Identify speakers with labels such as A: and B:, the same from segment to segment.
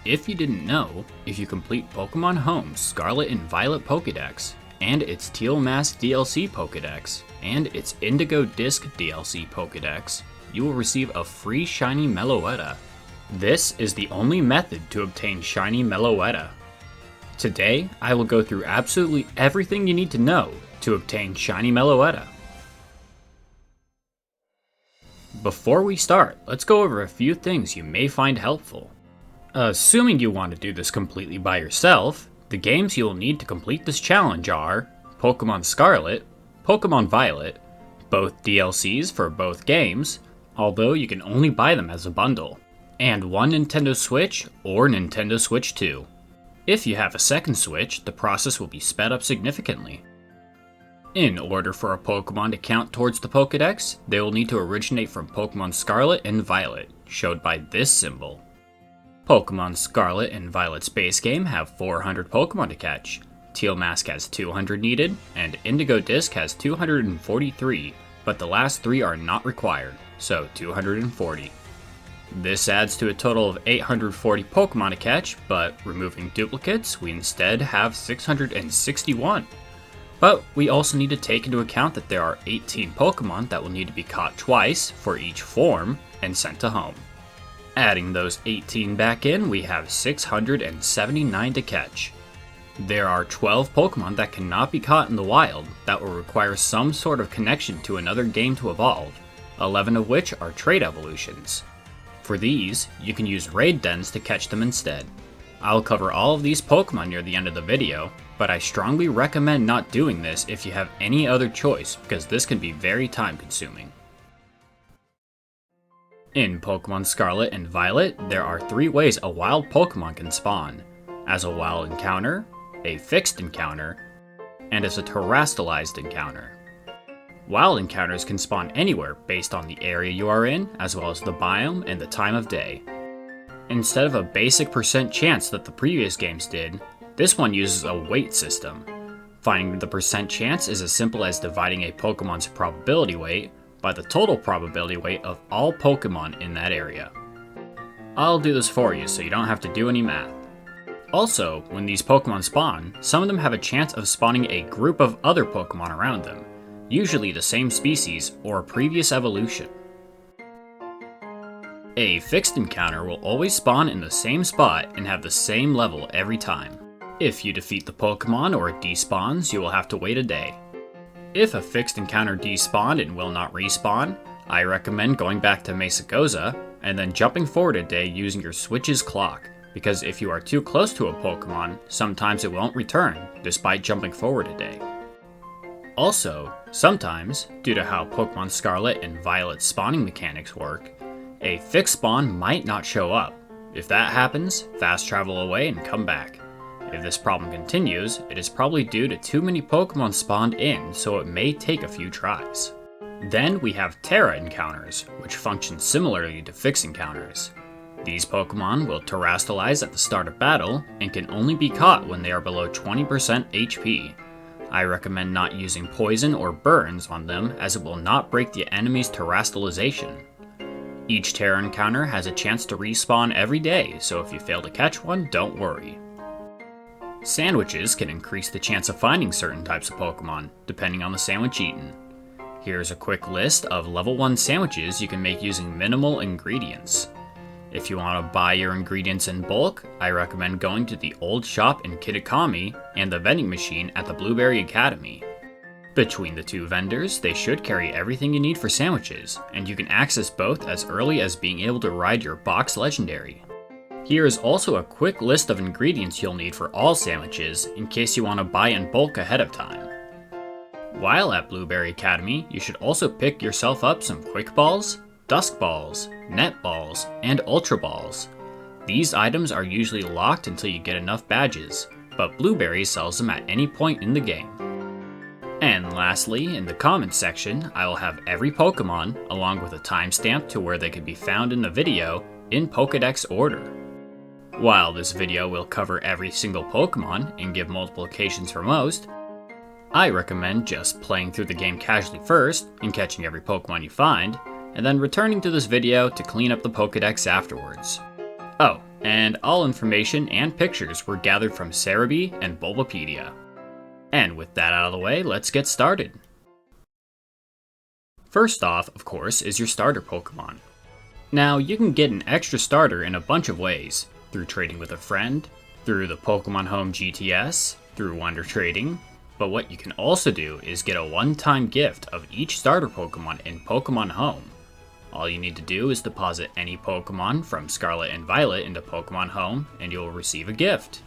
A: If you didn't know, if you complete Pokemon Home's Scarlet and Violet Pokédex, and its Teal Mask DLC Pokédex, and its Indigo Disc DLC Pokédex, you will receive a free shiny Meloetta. This is the only method to obtain shiny Meloetta. Today, I will go through absolutely everything you need to know to obtain shiny Meloetta. Before we start, let's go over a few things you may find helpful. Assuming you want to do this completely by yourself, the games you will need to complete this challenge are Pokemon Scarlet, Pokemon Violet, both DLCs for both games, although you can only buy them as a bundle, and one Nintendo Switch or Nintendo Switch 2. If you have a second Switch, the process will be sped up significantly. In order for a Pokemon to count towards the Pokédex, they will need to originate from Pokemon Scarlet and Violet, showed by this symbol. Pokemon Scarlet and Violet's base game have 400 Pokemon to catch, Teal Mask has 200 needed, and Indigo Disc has 243, but the last three are not required, so 240. This adds to a total of 840 Pokemon to catch, but removing duplicates, we instead have 661. But we also need to take into account that there are 18 Pokemon that will need to be caught twice for each form and sent to home. Adding those 18 back in, we have 679 to catch. There are 12 Pokemon that cannot be caught in the wild that will require some sort of connection to another game to evolve, 11 of which are trait evolutions. For these, you can use raid dens to catch them instead. I'll cover all of these Pokemon near the end of the video, but I strongly recommend not doing this if you have any other choice because this can be very time consuming. In Pokemon Scarlet and Violet, there are 3 ways a wild Pokemon can spawn: as a wild encounter, a fixed encounter, and as a terrestrialized encounter. Wild encounters can spawn anywhere based on the area you are in, as well as the biome and the time of day. Instead of a basic percent chance that the previous games did, this one uses a weight system. Finding the percent chance is as simple as dividing a Pokemon's probability weight by the total probability weight of all Pokemon in that area. I'll do this for you so you don't have to do any math. Also, when these Pokemon spawn, some of them have a chance of spawning a group of other Pokemon around them, usually the same species or a previous evolution. A fixed encounter will always spawn in the same spot and have the same level every time. If you defeat the Pokemon or it despawns, you will have to wait a day. If a fixed encounter despawned and will not respawn, I recommend going back to Mesagoza and then jumping forward a day using your Switch's clock, because if you are too close to a Pokemon, sometimes it won't return, despite jumping forward a day. Also, sometimes, due to how Pokemon Scarlet and Violet spawning mechanics work, a fixed spawn might not show up. If that happens, fast travel away and come back. If this problem continues, it is probably due to too many Pokemon spawned in, so it may take a few tries. Then we have Terra encounters, which function similarly to fixed encounters. These Pokemon will terrestrialize at the start of battle and can only be caught when they are below 20% HP. I recommend not using poison or burns on them as it will not break the enemy's terrestrialization. Each Terra encounter has a chance to respawn every day, so if you fail to catch one, don't worry. Sandwiches can increase the chance of finding certain types of Pokemon, depending on the sandwich eaten. Here's a quick list of level 1 sandwiches you can make using minimal ingredients. If you want to buy your ingredients in bulk, I recommend going to the old shop in Kitakami and the vending machine at the Blueberry Academy. Between the two vendors, they should carry everything you need for sandwiches, and you can access both as early as being able to ride your box legendary. Here is also a quick list of ingredients you'll need for all sandwiches in case you want to buy in bulk ahead of time. While at Blueberry Academy, you should also pick yourself up some Quick Balls, Dusk Balls, Net Balls, and Ultra Balls. These items are usually locked until you get enough badges, but Blueberry sells them at any point in the game. And lastly, in the comments section, I will have every Pokemon, along with a timestamp to where they can be found in the video, in Pokédex order. While this video will cover every single Pokemon and give multiplications for most, I recommend just playing through the game casually first and catching every Pokemon you find, and then returning to this video to clean up the Pokédex afterwards. Oh, and all information and pictures were gathered from Cerebi and Bulbapedia. And with that out of the way, let's get started. First off, of course, is your starter Pokemon. Now, you can get an extra starter in a bunch of ways, through trading with a friend, through the Pokemon Home GTS, through Wonder Trading, but what you can also do is get a one-time gift of each starter Pokemon in Pokemon Home. All you need to do is deposit any Pokemon from Scarlet and Violet into Pokemon Home, and you'll receive a gift.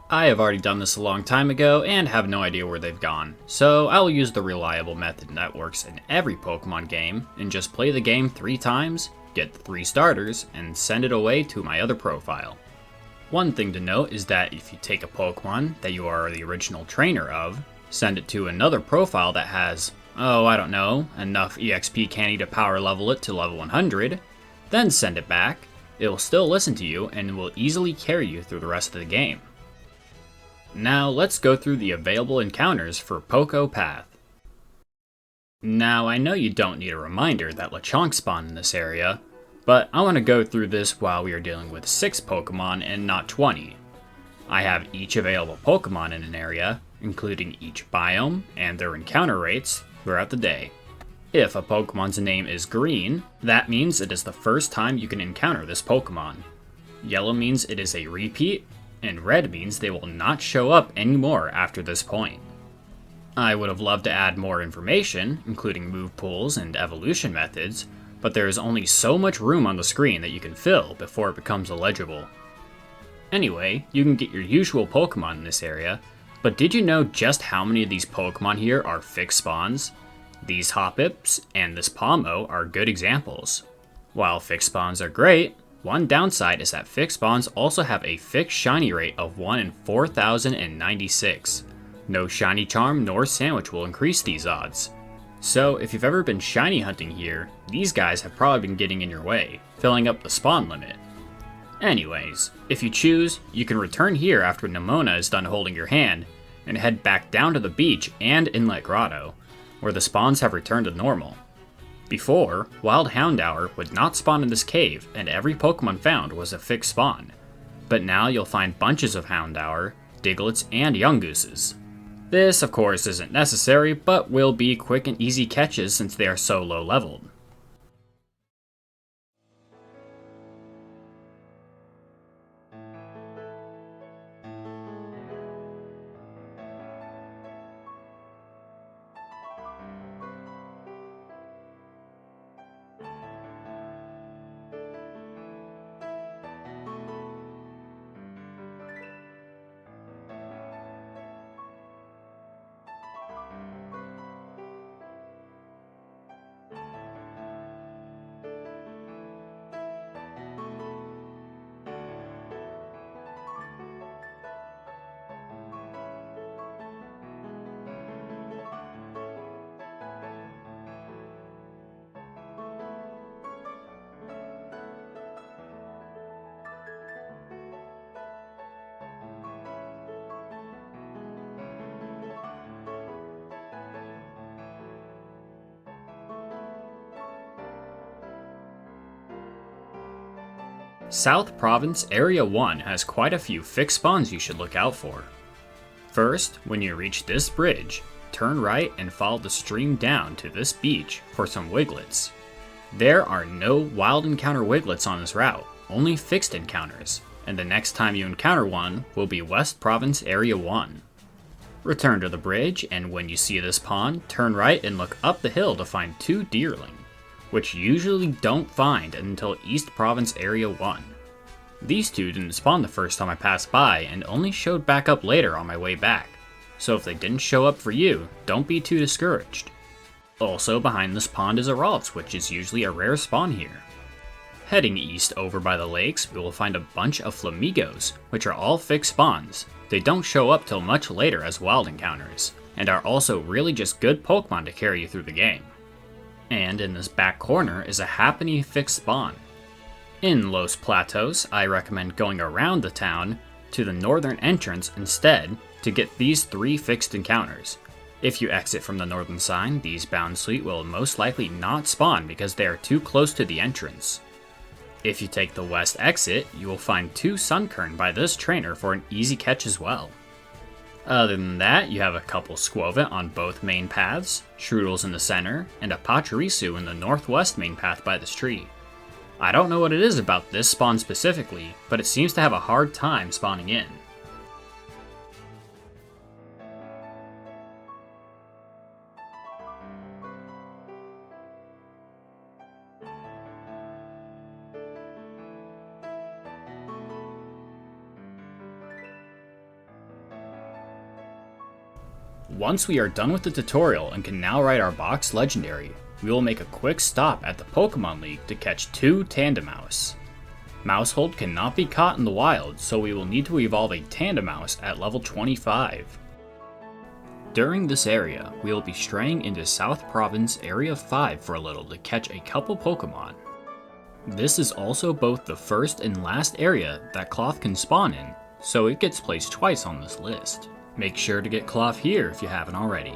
A: I have already done this a long time ago and have no idea where they've gone, so I will use the reliable method that works in every Pokemon game and just play the game 3 times, get the 3 starters, and send it away to my other profile. One thing to note is that if you take a Pokemon that you are the original trainer of, send it to another profile that has, I don't know, enough EXP candy to power level it to level 100, then send it back, it will still listen to you and will easily carry you through the rest of the game. Now let's go through the available encounters for Poco Path. Now I know you don't need a reminder that Lechonk spawn in this area, but I want to go through this while we are dealing with 6 Pokemon and not 20. I have each available Pokemon in an area, including each biome and their encounter rates throughout the day. If a Pokemon's name is green, that means it is the first time you can encounter this Pokemon. Yellow means it is a repeat, and red means they will not show up anymore after this point. I would have loved to add more information, including move pools and evolution methods, but there is only so much room on the screen that you can fill before it becomes illegible. Anyway, you can get your usual Pokemon in this area, but did you know just how many of these Pokemon here are fixed spawns? These Hoppips and this Palmo are good examples. While fixed spawns are great, one downside is that fixed spawns also have a fixed shiny rate of 1 in 4,096. No shiny charm nor sandwich will increase these odds. So if you've ever been shiny hunting here, these guys have probably been getting in your way, filling up the spawn limit. Anyways, if you choose, you can return here after Nemona is done holding your hand, and head back down to the beach and Inlet Grotto, where the spawns have returned to normal. Before, Wild Houndour would not spawn in this cave, and every Pokemon found was a fixed spawn. But now you'll find bunches of Houndour, Digletts, and Yungooses. This, of course, isn't necessary, but will be quick and easy catches since they are so low leveled. South Province Area 1 has quite a few fixed spawns you should look out for. First, when you reach this bridge, turn right and follow the stream down to this beach for some Wigglets. There are no wild encounter Wigglets on this route, only fixed encounters, and the next time you encounter one will be West Province Area 1. Return to the bridge, and when you see this pond, turn right and look up the hill to find 2 Deerling, which you usually don't find until East Province Area 1. These 2 didn't spawn the first time I passed by and only showed back up later on my way back, so if they didn't show up for you, don't be too discouraged. Also behind this pond is a Ralts, which is usually a rare spawn here. Heading east over by the lakes, we will find a bunch of Flamigos, which are all fixed spawns. They don't show up till much later as wild encounters, and are also really just good Pokemon to carry you through the game. And in this back corner is a Happiny fixed spawn. In Los Platos, I recommend going around the town to the northern entrance instead to get these 3 fixed encounters. If you exit from the northern side, these Bound Sweet will most likely not spawn because they are too close to the entrance. If you take the west exit, you will find 2 Sunkern by this trainer for an easy catch as well. Other than that, you have a couple Squovent on both main paths, Strudels in the center, and a Pachirisu in the northwest main path by this tree. I don't know what it is about this spawn specifically, but it seems to have a hard time spawning in. Once we are done with the tutorial and can now ride our box legendary, we will make a quick stop at the Pokemon League to catch 2 Tandemaus. Mousehold cannot be caught in the wild, so we will need to evolve a Tandemaus at level 25. During this area, we will be straying into South Province Area 5 for a little to catch a couple Pokemon. This is also both the first and last area that Cloth can spawn in, so it gets placed twice on this list. Make sure to get Cloth here if you haven't already.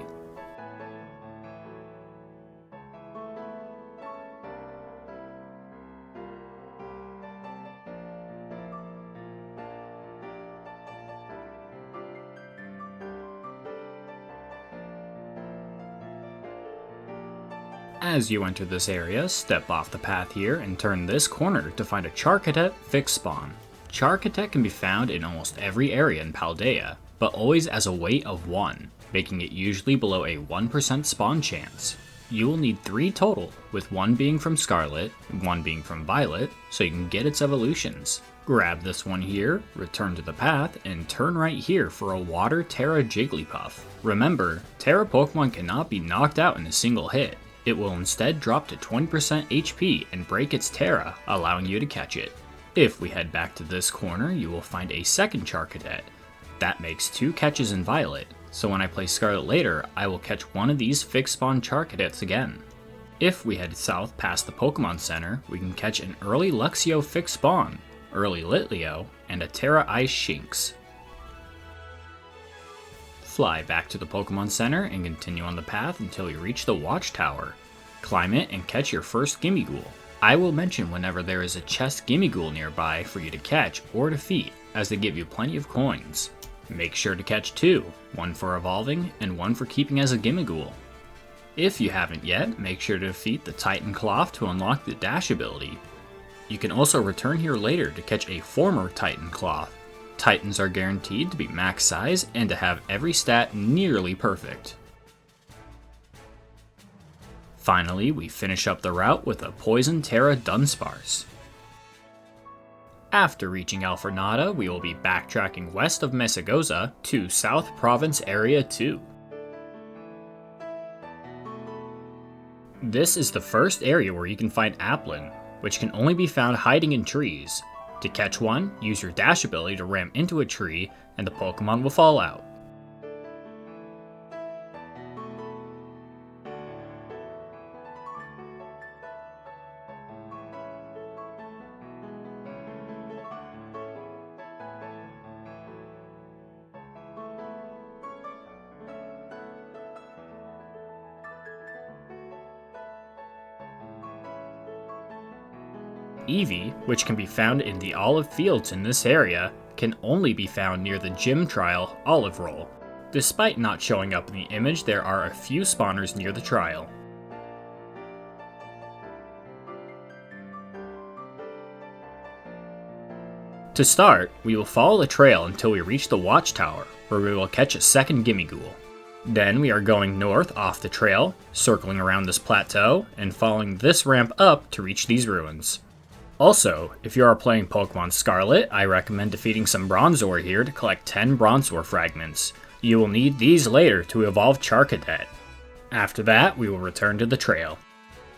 A: As you enter this area, step off the path here and turn this corner to find a Charcadet fixed spawn. Charcadet can be found in almost every area in Paldea, but always as a weight of 1, making it usually below a 1% spawn chance. You will need 3 total, with 1 being from Scarlet, 1 being from Violet, so you can get its evolutions. Grab this one here, return to the path, and turn right here for a Water Terra Jigglypuff. Remember, Terra Pokemon cannot be knocked out in a single hit. It will instead drop to 20% HP and break its Terra, allowing you to catch it. If we head back to this corner, you will find a second Charcadet. That makes 2 catches in Violet, so when I play Scarlet later, I will catch one of these fixed spawn Charcadets again. If we head south past the Pokemon Center, we can catch an early Luxio fixed spawn, early Litleo, and a Terra Ice Shinx. Fly back to the Pokemon Center and continue on the path until you reach the Watchtower. Climb it and catch your first Gimmighoul. I will mention whenever there is a chest Gimmighoul nearby for you to catch or defeat, as they give you plenty of coins. Make sure to catch 2, one for evolving and one for keeping as a Gimmighoul. If you haven't yet, make sure to defeat the Titan Cloth to unlock the dash ability. You can also return here later to catch a former Titan Cloth. Titans are guaranteed to be max size and to have every stat nearly perfect. Finally, we finish up the route with a Poison Terra Dunsparce. After reaching Aflornada, we will be backtracking west of Mesagoza to South Province Area 2. This is the first area where you can find Applin, which can only be found hiding in trees. To catch one, use your dash ability to ram into a tree, and the Pokemon will fall out. Eevee, which can be found in the olive fields in this area, can only be found near the gym trial Olive Roll. Despite not showing up in the image, there are a few spawners near the trial. To start, we will follow the trail until we reach the Watchtower, where we will catch a second Gimmighoul. Then we are going north off the trail, circling around this plateau, and following this ramp up to reach these ruins. Also, if you are playing Pokemon Scarlet, I recommend defeating some Bronzor here to collect 10 Bronzor fragments. You will need these later to evolve Charcadet. After that, we will return to the trail.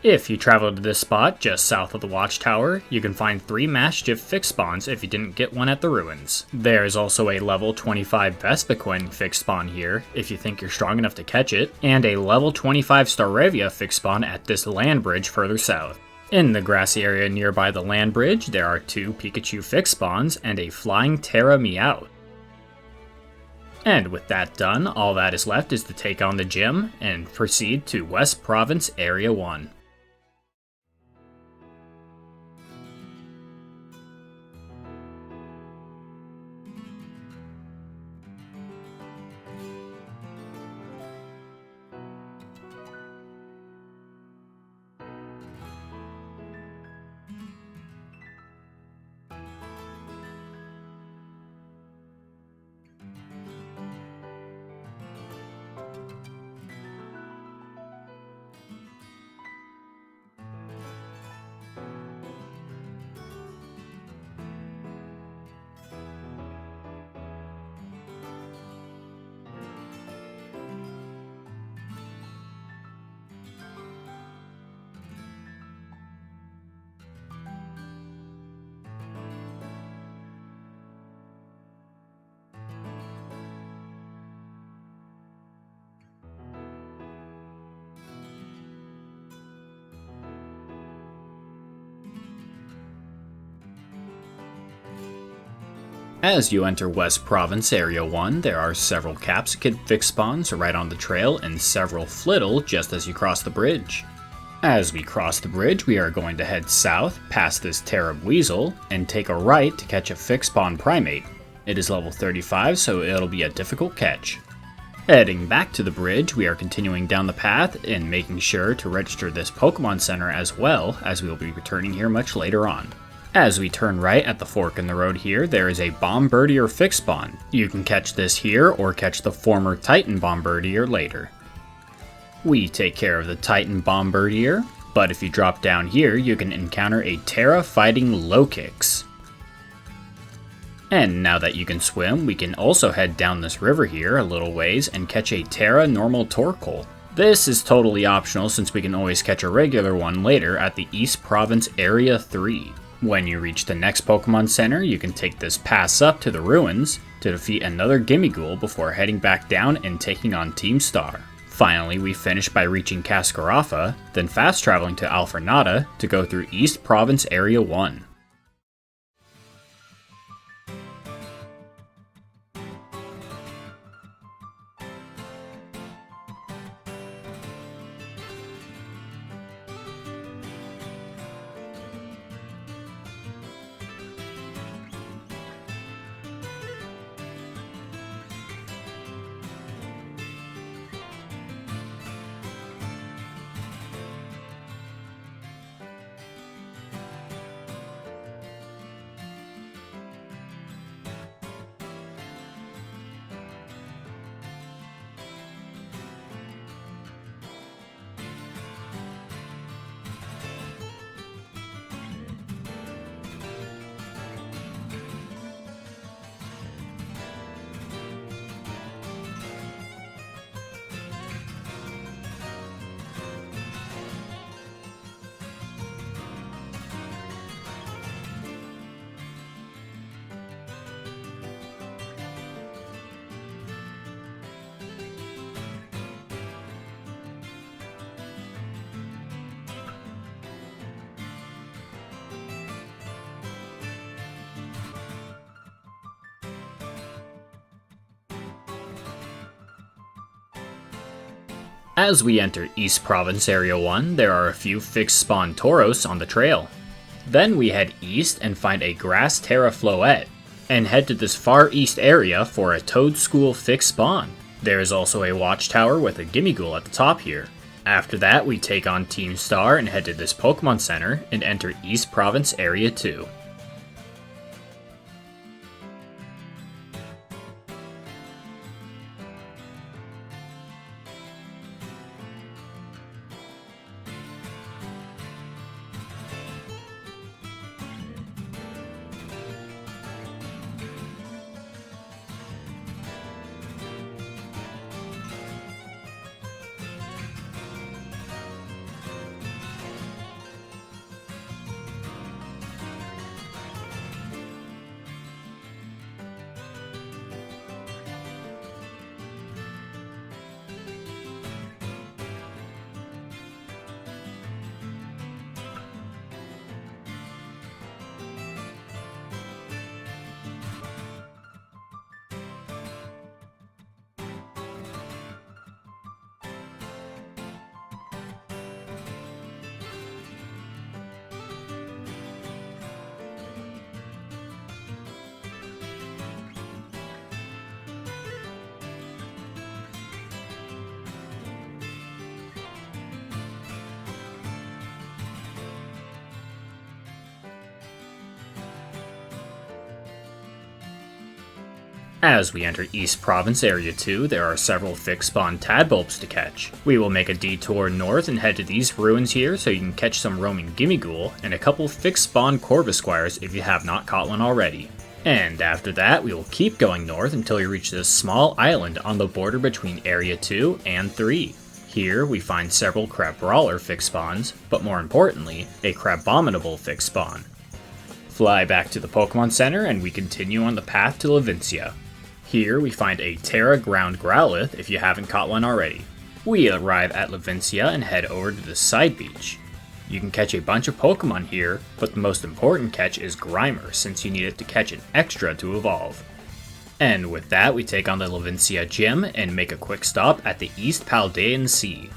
A: If you travel to this spot just south of the Watchtower, you can find 3 Maschiff fixed spawns if you didn't get one at the ruins. There is also a level 25 Vespiquen fixed spawn here, if you think you're strong enough to catch it, and a level 25 Staravia fixed spawn at this land bridge further south. In the grassy area nearby the land bridge, there are 2 Pikachu fixed spawns and a flying Terra Meowth. And with that done, all that is left is to take on the gym and proceed to West Province Area 1. As you enter West Province Area 1, there are several Capsicid fixed spawns right on the trail and several Flittle just as you cross the bridge. As we cross the bridge, we are going to head south past this Terrab Weasel and take a right to catch a fixed spawn primate. It is level 35, so it'll be a difficult catch. Heading back to the bridge, we are continuing down the path and making sure to register this Pokemon Center as well, as we will be returning here much later on. As we turn right at the fork in the road here, there is a Bombirdier fixed spawn. You can catch this here or catch the former Titan Bombirdier later. We take care of the Titan Bombirdier, but if you drop down here, you can encounter a Terra fighting Lokix. And now that you can swim, we can also head down this river here a little ways and catch a Terra Normal Torkoal. This is totally optional since we can always catch a regular one later at the East Province Area 3. When you reach the next Pokemon Center, you can take this pass up to the ruins to defeat another Gimmighoul before heading back down and taking on Team Star. Finally, we finish by reaching Cascarapha, then fast traveling to Aflornada to go through East Province Area 1. As we enter East Province Area 1, there are a few fixed spawn Tauros on the trail. Then we head east and find a Grass Terra Floette, and head to this far east area for a Toadschool fixed spawn. There is also a watchtower with a Gimmighoul at the top here. After that, we take on Team Star and head to this Pokemon Center and enter East Province Area 2. As we enter East Province Area 2, there are several fixed spawn Tadbulbs to catch. We will make a detour north and head to these ruins here so you can catch some roaming Gimmighoul and a couple fixed spawn Corvisquires if you have not caught one already. And after that, we will keep going north until we reach this small island on the border between Area 2 and 3. Here, we find several Crabrawler fixed spawns, but more importantly, a Crabominable fixed spawn. Fly back to the Pokemon Center and we continue on the path to Levincia. Here we find a Terra Ground Growlithe if you haven't caught one already. We arrive at Levincia and head over to the side beach. You can catch a bunch of Pokemon here, but the most important catch is Grimer, since you need it to catch an extra to evolve. And with that, we take on the Levincia Gym and make a quick stop at the East Paldean Sea.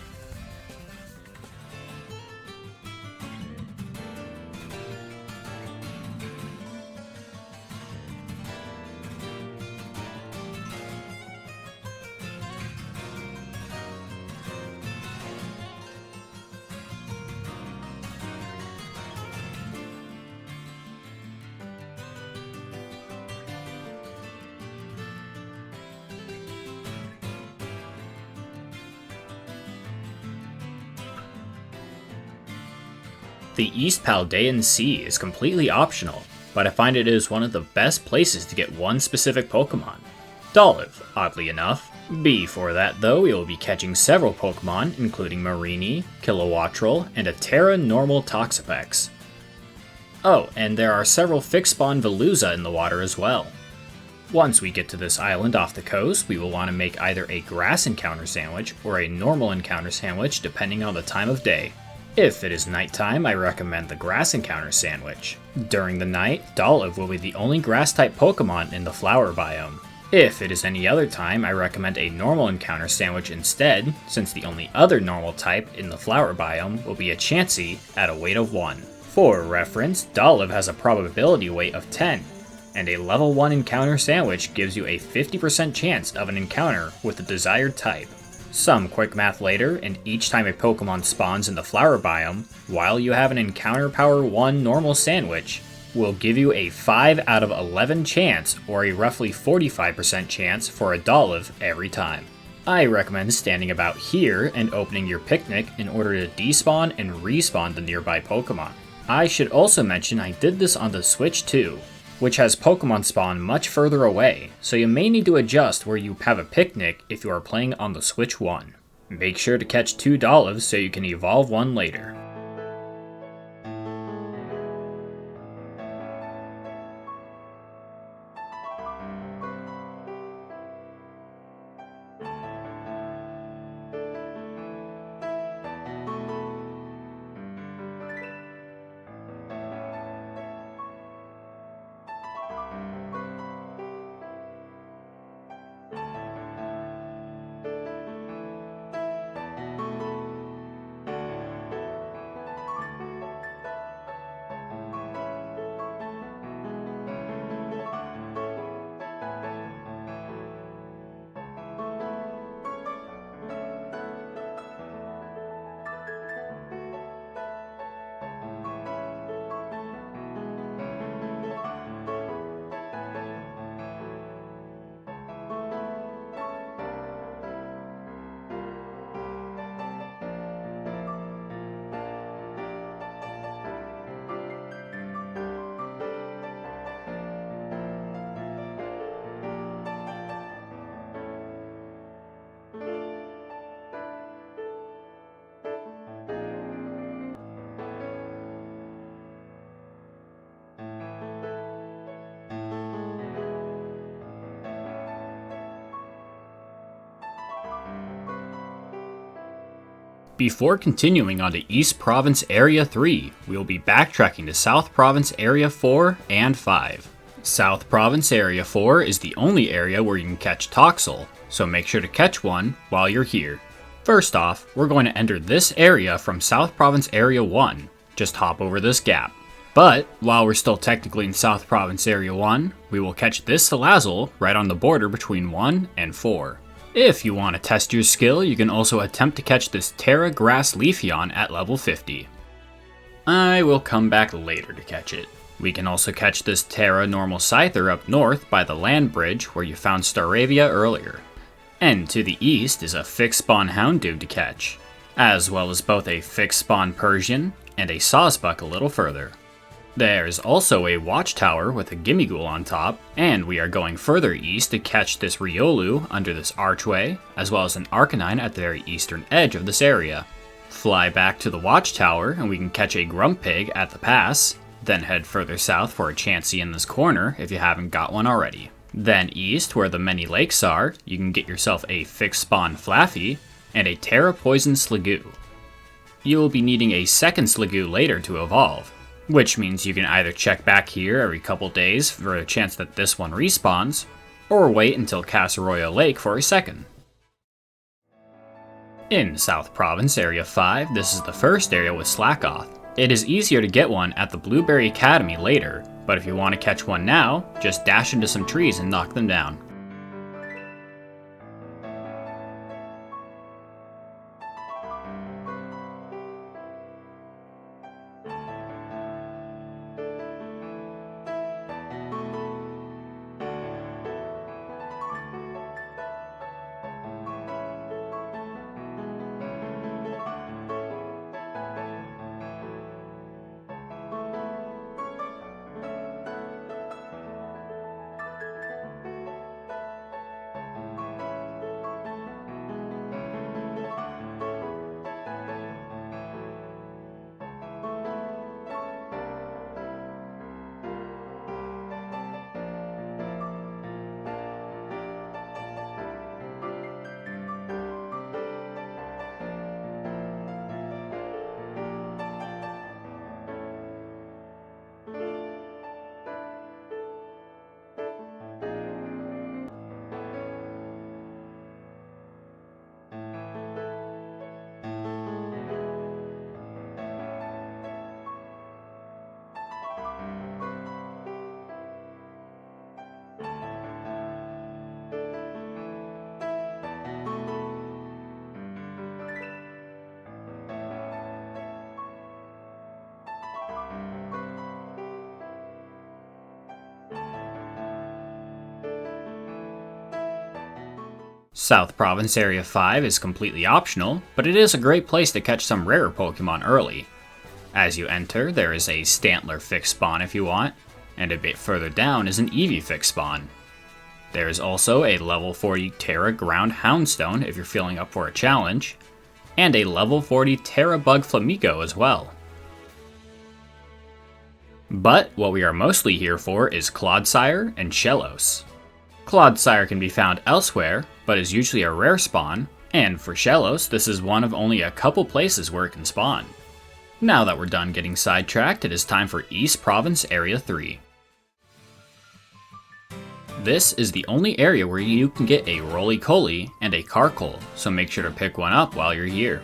A: The East Paldean Sea is completely optional, but I find it is one of the best places to get one specific Pokemon. Dolliv, oddly enough. Before that though, we will be catching several Pokemon, including Mareanie, Kilowattrel, and a Terra Normal Toxapex. Oh, and there are several fixed spawn Veluza in the water as well. Once we get to this island off the coast, we will want to make either a grass encounter sandwich or a normal encounter sandwich depending on the time of day. If it is nighttime, I recommend the grass encounter sandwich. During the night, Dolliv will be the only grass-type Pokemon in the flower biome. If it is any other time, I recommend a normal encounter sandwich instead, since the only other normal type in the flower biome will be a Chansey at a weight of 1. For reference, Dolliv has a probability weight of 10, and a level 1 encounter sandwich gives you a 50% chance of an encounter with the desired type. Some quick math later, and each time a Pokemon spawns in the flower biome, while you have an encounter power 1 normal sandwich, will give you a 5 out of 11 chance, or a roughly 45% chance for a Dolliv every time. I recommend standing about here and opening your picnic in order to despawn and respawn the nearby Pokemon. I should also mention I did this on the Switch too, which has Pokemon spawn much further away, so you may need to adjust where you have a picnic if you are playing on the Switch 1. Make sure to catch 2 Dollivs so you can evolve one later. Before continuing on to East Province Area 3, we will be backtracking to South Province Area 4 and 5. South Province Area 4 is the only area where you can catch Toxel, so make sure to catch one while you're here. First off, we're going to enter this area from South Province Area 1, just hop over this gap. But, while we're still technically in South Province Area 1, we will catch this Salazzle right on the border between 1 and 4. If you want to test your skill, you can also attempt to catch this Terra Grass Leafeon at level 50. I will come back later to catch it. We can also catch this Terra Normal Scyther up north by the land bridge where you found Staravia earlier. And to the east is a fixed spawn Houndoom to catch, as well as both a fixed spawn Persian and a Sawsbuck a little further. There's also a watchtower with a Gimmighoul on top, and we are going further east to catch this Riolu under this archway, as well as an Arcanine at the very eastern edge of this area. Fly back to the watchtower and we can catch a Grumpig at the pass, then head further south for a Chansey in this corner if you haven't got one already. Then east, where the many lakes are, you can get yourself a fixed spawn Flaffy and a Terra Poison Sliggoo. you will be needing a second Sliggoo later to evolve, which means you can either check back here every couple days for a chance that this one respawns, or wait until Casseroya Lake for a second. In South Province Area 5, this is the first area with Slackoth. It is easier to get one at the Blueberry Academy later, but if you want to catch one now, just dash into some trees and knock them down. South Province Area 5 is completely optional, but it is a great place to catch some rarer Pokemon early. As you enter, there is a Stantler fixed spawn if you want, and a bit further down is an Eevee fixed spawn. There is also a level 40 Terra Ground Houndstone if you're feeling up for a challenge, and a level 40 Terra Bug Flamigo as well. But what we are mostly here for is Clodsire and Shellos. Clodsire can be found elsewhere, but is usually a rare spawn, and for Shellos, this is one of only a couple places where it can spawn. Now that we're done getting sidetracked, it is time for East Province Area 3. This is the only area where you can get a Roly-Coly and a Carkol, so make sure to pick one up while you're here.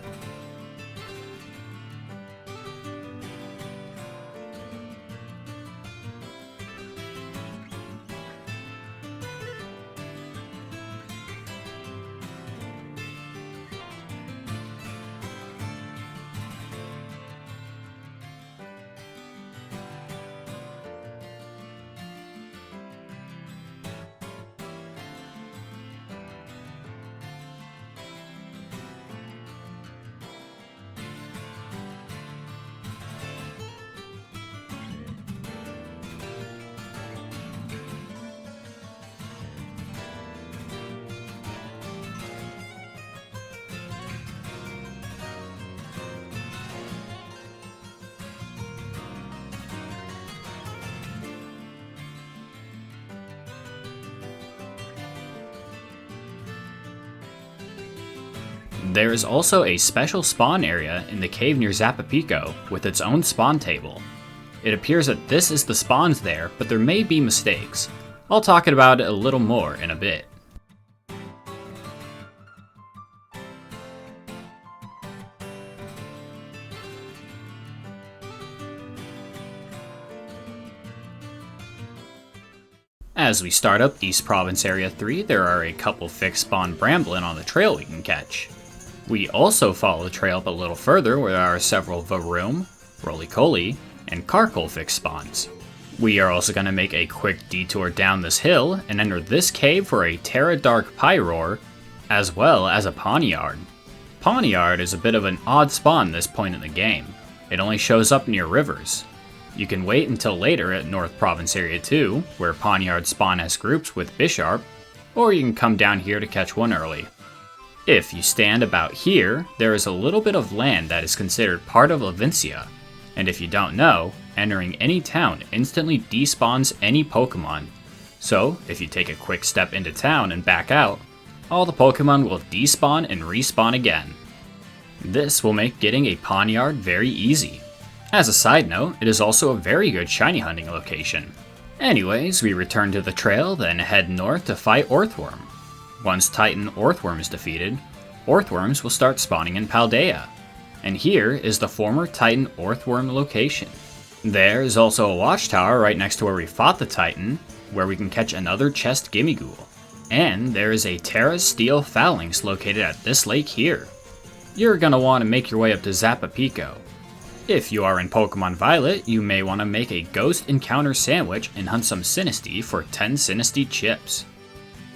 A: There is also a special spawn area in the cave near Zapapico with its own spawn table. It appears that this is the spawns there, but there may be mistakes. I'll talk about it a little more in a bit. As we start up East Province Area 3, there are a couple fixed spawn Bramblin on the trail we can catch. We also follow the trail up a little further where there are several Varoom, Roly-Coly, and Carkol fixed spawns. We are also going to make a quick detour down this hill and enter this cave for a Terra Dark Pyroar, as well as a Pawniard. Pawniard is a bit of an odd spawn at this point in the game. It only shows up near rivers. You can wait until later at North Province Area 2, where Pawniard spawn as groups with Bisharp, or you can come down here to catch one early. If you stand about here, there is a little bit of land that is considered part of Lavincia, and if you don't know, entering any town instantly despawns any Pokemon. So, if you take a quick step into town and back out, all the Pokemon will despawn and respawn again. This will make getting a Poniard very easy. As a side note, it is also a very good shiny hunting location. Anyways, we return to the trail, then head north to fight Orthworm. Once Titan Orthworm is defeated, Orthworms will start spawning in Paldea. And here is the former Titan Orthworm location. There is also a watchtower right next to where we fought the Titan, where we can catch another chest Gimmighoul. And there is a Terra Steel Phalanx located at this lake here. You're gonna want to make your way up to Zappa Pico. If you are in Pokemon Violet, you may want to make a Ghost Encounter Sandwich and hunt some Sinistea for 10 Sinistea chips.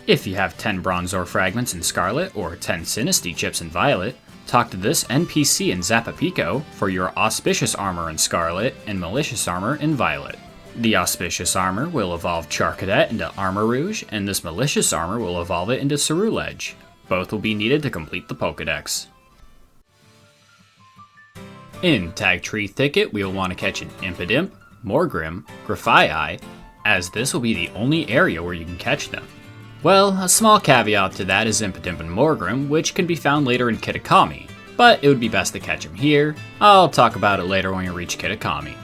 A: If you have 10 Bronzor Fragments in Scarlet or 10 Sinistea chips in Violet, talk to this NPC in Zappa Pico for your Auspicious Armor in Scarlet and Malicious Armor in Violet. The Auspicious Armor will evolve Charcadet into Armor Rouge, and this Malicious Armor will evolve it into Ceruledge. Both will be needed to complete the Pokedex. In Tagtree Thicket, we will want to catch an Impidimp, Morgrim, Grafaiai, as this will be the only area where you can catch them. Well, a small caveat to that is Impidimp and Morgrim, which can be found later in Kitakami, but it would be best to catch them here. I'll talk about it later when we reach Kitakami.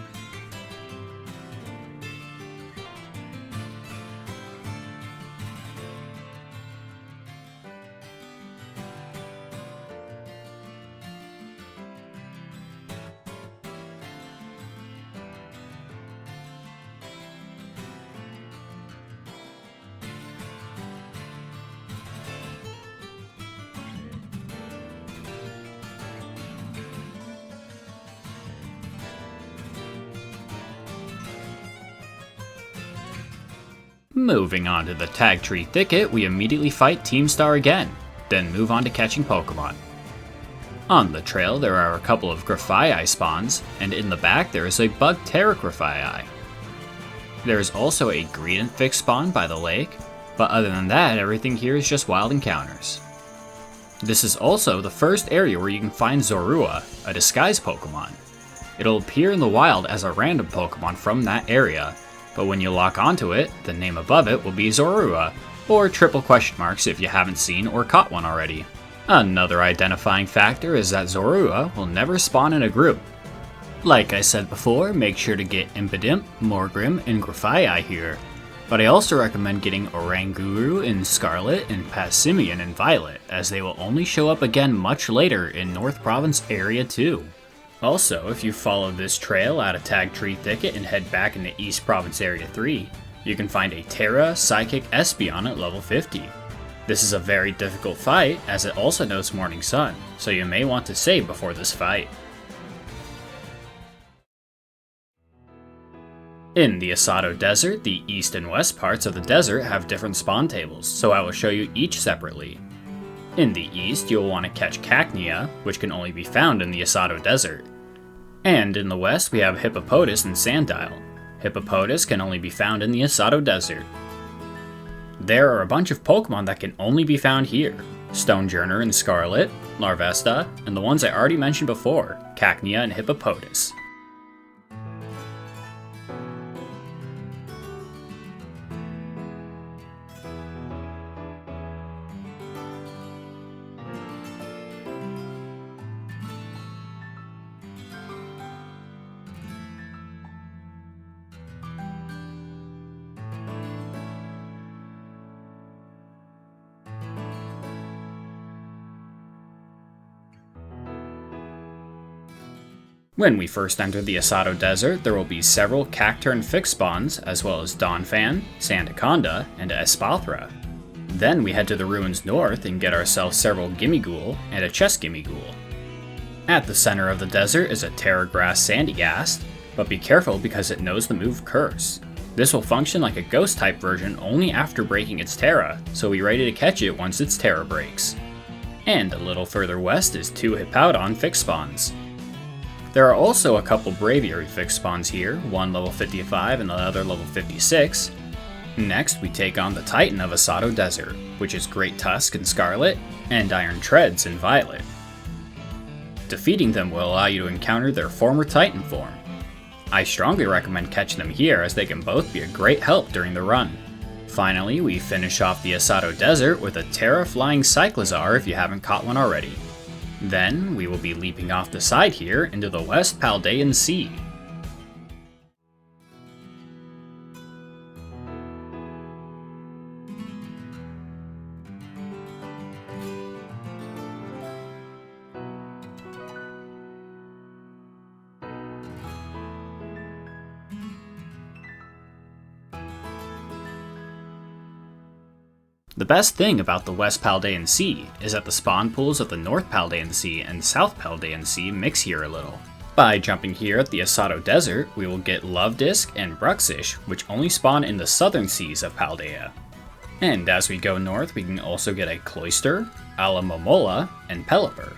A: Moving on to the Tagtree Thicket, we immediately fight Team Star again, then move on to catching Pokemon. On the trail, there are a couple of Grafaiai spawns, and in the back there is a Bugterra Grafaiai. There is also a Greedent spawn by the lake, but other than that, everything here is just wild encounters. This is also the first area where you can find Zorua, a disguise Pokemon. It'll appear in the wild as a random Pokemon from that area, but when you lock onto it, the name above it will be Zorua, or triple question marks if you haven't seen or caught one already. Another identifying factor is that Zorua will never spawn in a group. Like I said before, make sure to get Impidimp, Morgrim, and Grafaiai here, but I also recommend getting Oranguru in Scarlet and Passimian in Violet, as they will only show up again much later in North Province Area 2. Also, if you follow this trail out of Tagtree Thicket and head back into East Province Area 3, you can find a Terra Psychic Espeon at level 50. This is a very difficult fight, as it also knows Morning Sun, so you may want to save before this fight. In the Asado Desert, the east and west parts of the desert have different spawn tables, so I will show you each separately. In the east, you'll want to catch Cacnea, which can only be found in the Asado Desert. And in the west, we have Hippopotas and Sandile. Hippopotas can only be found in the Asado Desert. There are a bunch of Pokemon that can only be found here. Stonejourner in Scarlet, Larvesta, and the ones I already mentioned before, Cacnea and Hippopotas. When we first enter the Asado Desert, there will be several Cacturne fixed spawns, as well as Donphan, Sandaconda, and Espathra. Then we head to the ruins north and get ourselves several Gimmighoul and a chest Gimmighoul. At the center of the desert is a Terra Grass Sandygast, but be careful because it knows the move Curse. This will function like a ghost type version only after breaking its Terra, so be ready to catch it once its Terra breaks. And a little further west is two Hippowdon fixed spawns. There are also a couple Braviary fixed spawns here, one level 55 and the other level 56. Next, we take on the Titan of Asado Desert, which is Great Tusk in Scarlet and Iron Treads in Violet. Defeating them will allow you to encounter their former Titan form. I strongly recommend catching them here as they can both be a great help during the run. Finally, we finish off the Asado Desert with a Terra Flying Cyclizar if you haven't caught one already. Then we will be leaping off the side here into the West Paldean Sea. The best thing about the West Paldean Sea is that the spawn pools of the North Paldean Sea and South Paldean Sea mix here a little. By jumping here at the Asado Desert, we will get Love Disc and Bruxish, which only spawn in the southern seas of Paldea. And as we go north, we can also get a Cloister, Alamomola, and Pelipper.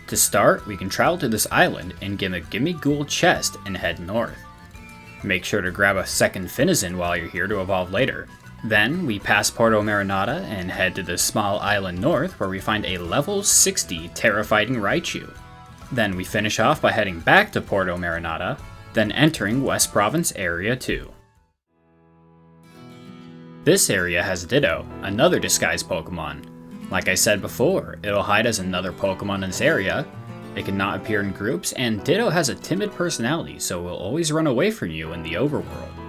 A: To start, we can travel to this island and get a Gimme Ghoul chest and head north. Make sure to grab a second Finizen while you're here to evolve later. Then we pass Porto Marinata and head to this small island north where we find a level 60 Terrifighting Raichu. Then we finish off by heading back to Porto Marinata, then entering West Province Area 2. This area has Ditto, another disguised Pokemon. Like I said before, it'll hide as another Pokemon in this area, it cannot appear in groups, and Ditto has a timid personality, so it will always run away from you in the overworld.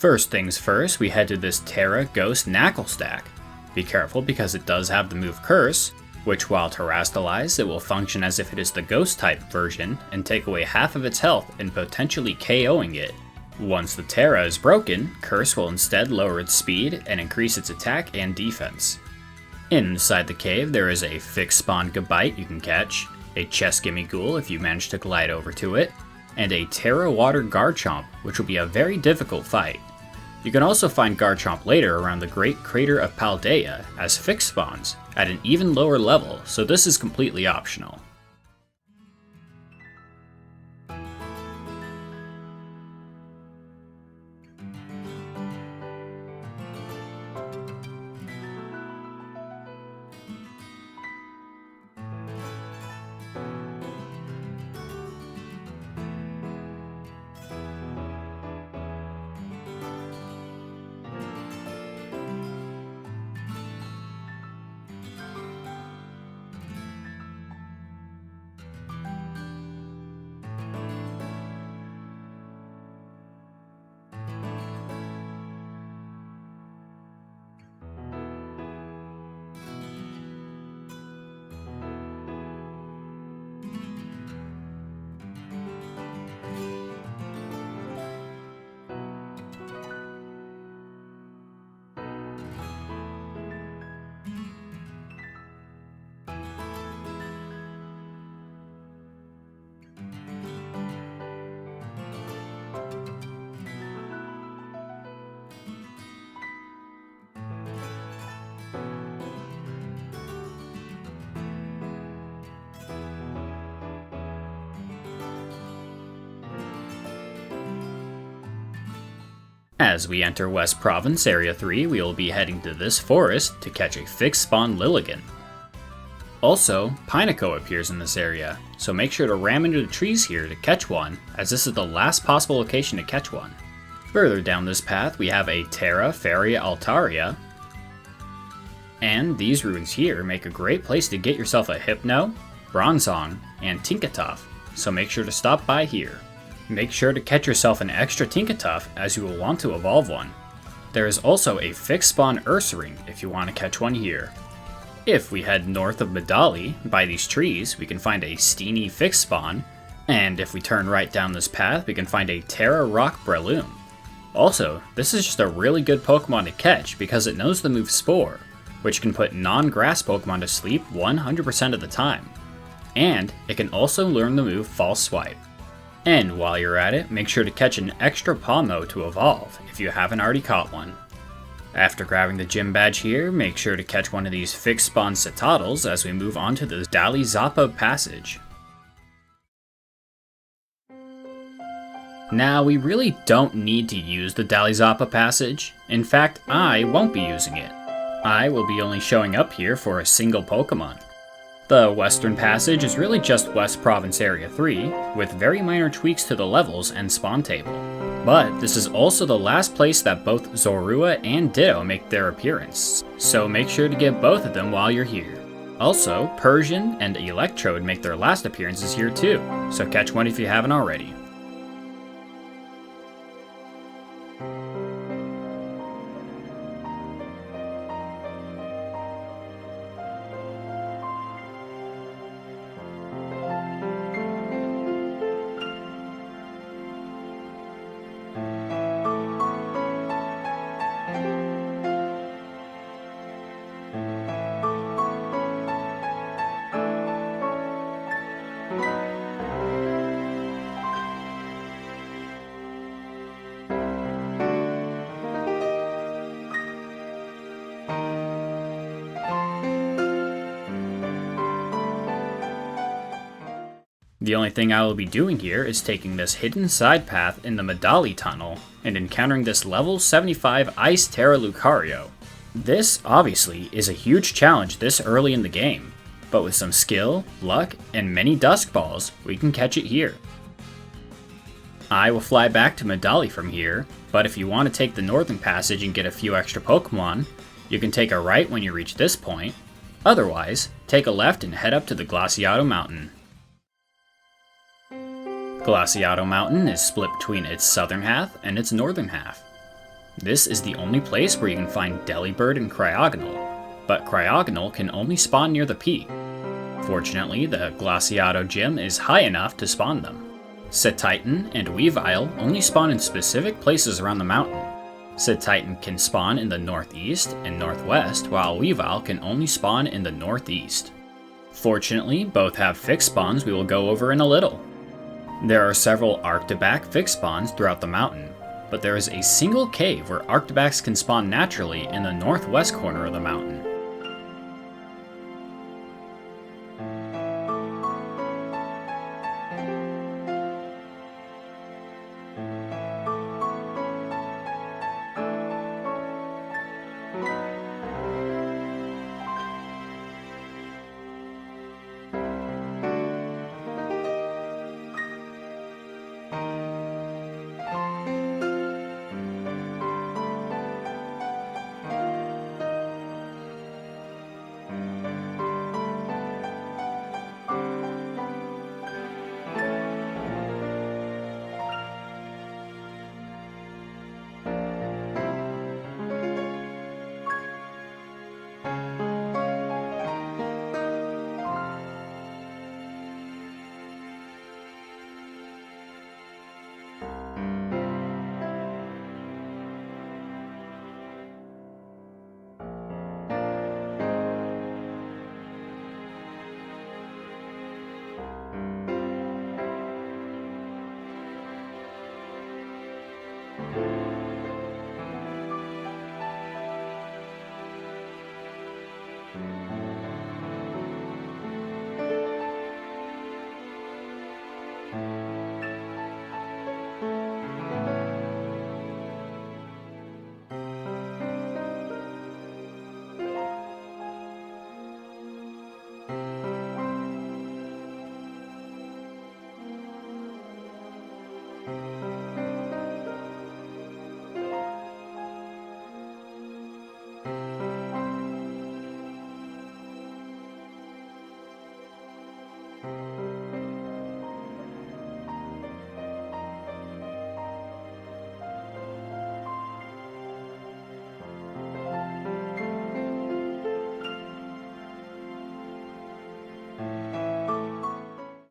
A: First things first, we head to this Terra Ghost Knackle Stack. Be careful because it does have the move Curse, which while terastallized, it will function as if it is the Ghost type version and take away half of its health and potentially KOing it. Once the Terra is broken, Curse will instead lower its speed and increase its attack and defense. Inside the cave there is a fixed spawn Gabite you can catch, a Chest Gimme Ghoul if you manage to glide over to it, and a Terra Water Garchomp, which will be a very difficult fight. You can also find Garchomp later around the Great Crater of Paldea as fixed spawns, at an even lower level, so this is completely optional. As we enter West Province Area 3, we will be heading to this forest to catch a fixed spawn Lilligant. Also, Pineco appears in this area, so make sure to ram into the trees here to catch one, as this is the last possible location to catch one. Further down this path we have a Terra Feria Altaria, and these ruins here make a great place to get yourself a Hypno, Bronzong, and Tinkatuff, so make sure to stop by here. Make sure to catch yourself an extra Tinkatuff as you will want to evolve one. There is also a fixed spawn Ursaring if you want to catch one here. If we head north of Medali, by these trees, we can find a Steenie fixed spawn, and if we turn right down this path, we can find a Terra Rock Breloom. Also, this is just a really good Pokemon to catch because it knows the move Spore, which can put non-grass Pokemon to sleep 100% of the time. And it can also learn the move False Swipe. And while you're at it, make sure to catch an extra Palmo to evolve, if you haven't already caught one. After grabbing the gym badge here, make sure to catch one of these fixed spawn Citadels as we move on to the Dalizapa Passage. Now, we really don't need to use the Dalizapa Passage. In fact, I won't be using it. I will be only showing up here for a single Pokemon. The Western Passage is really just West Province Area 3, with very minor tweaks to the levels and spawn table. But this is also the last place that both Zorua and Ditto make their appearance, so make sure to get both of them while you're here. Also, Persian and Electrode make their last appearances here too, so catch one if you haven't already. The only thing I will be doing here is taking this hidden side path in the Medali tunnel and encountering this level 75 Ice Terra Lucario. This, obviously, is a huge challenge this early in the game, but with some skill, luck, and many Dusk Balls, we can catch it here. I will fly back to Medali from here, but if you want to take the Northern Passage and get a few extra Pokemon, you can take a right when you reach this point. Otherwise, take a left and head up to the Glaseado Mountain. Glaseado Mountain is split between its southern half and its northern half. This is the only place where you can find Delibird and Cryogonal, but Cryogonal can only spawn near the peak. Fortunately, the Glaseado gym is high enough to spawn them. Cetitan and Weavile only spawn in specific places around the mountain. Cetitan can spawn in the northeast and northwest, while Weavile can only spawn in the northeast. Fortunately, both have fixed spawns we will go over in a little. There are several Arctibac fixed spawns throughout the mountain, but there is a single cave where Arctibacs can spawn naturally in the northwest corner of the mountain.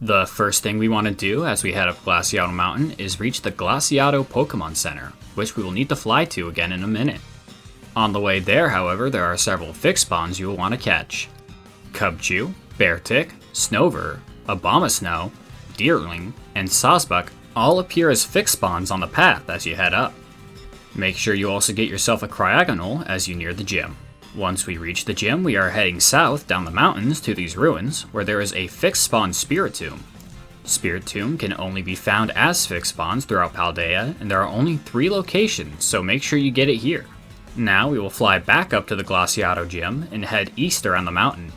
A: The first thing we want to do as we head up Glaseado Mountain is reach the Glaseado Pokemon Center, which we will need to fly to again in a minute. On the way there, however, there are several fixed spawns you will want to catch. Cubchoo, Beartick, Snover, Abomasnow, Deerling, and Sawsbuck all appear as fixed spawns on the path as you head up. Make sure you also get yourself a Cryogonal as you near the gym. Once we reach the gym, we are heading south down the mountains to these ruins, where there is a fixed spawn Spiritomb. Spiritomb can only be found as fixed spawns throughout Paldea, and there are only 3 locations, so make sure you get it here. Now we will fly back up to the Glaseado gym and head east around the mountain.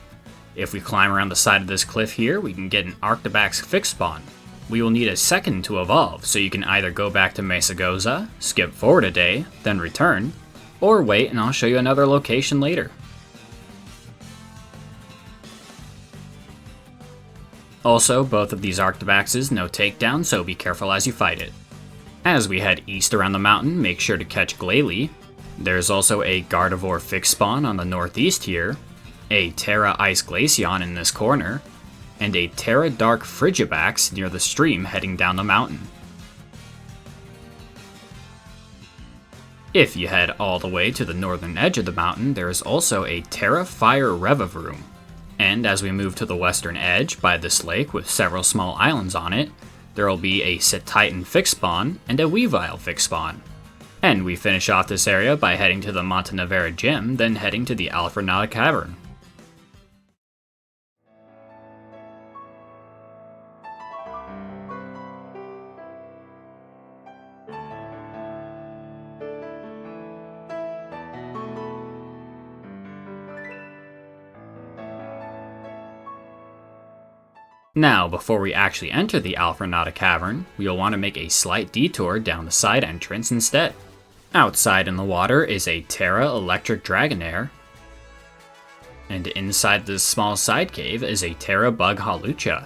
A: If we climb around the side of this cliff here, we can get an Arctibax fixed spawn. We will need a second to evolve, so you can either go back to Mesagoza, skip forward a day, then return, or wait and I'll show you another location later. Also, both of these Arctibaxes no takedown, so be careful as you fight it. As we head east around the mountain, make sure to catch Glalie. There's also a Gardevoir fixed spawn on the northeast here, a Terra Ice Glaceon in this corner, and a Terra Dark Frigibax near the stream heading down the mountain. If you head all the way to the northern edge of the mountain, there is also a Terra Fire Revavroom. And as we move to the western edge by this lake with several small islands on it, there will be a Cetitan fixed spawn and a Weavile fixed spawn. And we finish off this area by heading to the Montanevera gym, then heading to the Aflornada Cavern. Now, before we actually enter the Aflornada Cavern, we'll want to make a slight detour down the side entrance instead. Outside in the water is a Terra Electric Dragonair, and inside this small side cave is a Terra Bug Hawlucha.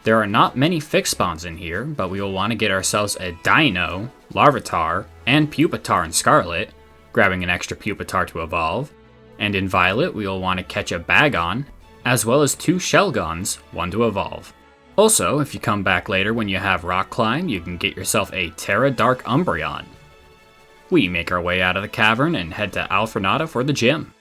A: There are not many fixed spawns in here, but we will want to get ourselves a Dino, Larvitar, and Pupitar in Scarlet, grabbing an extra Pupitar to evolve, and in Violet we will want to catch a Bagon, as well as 2 Shelgons, one to evolve. Also, if you come back later when you have Rock Climb, you can get yourself a Terra Dark Umbreon. We make our way out of the cavern and head to Aflornada for the gym.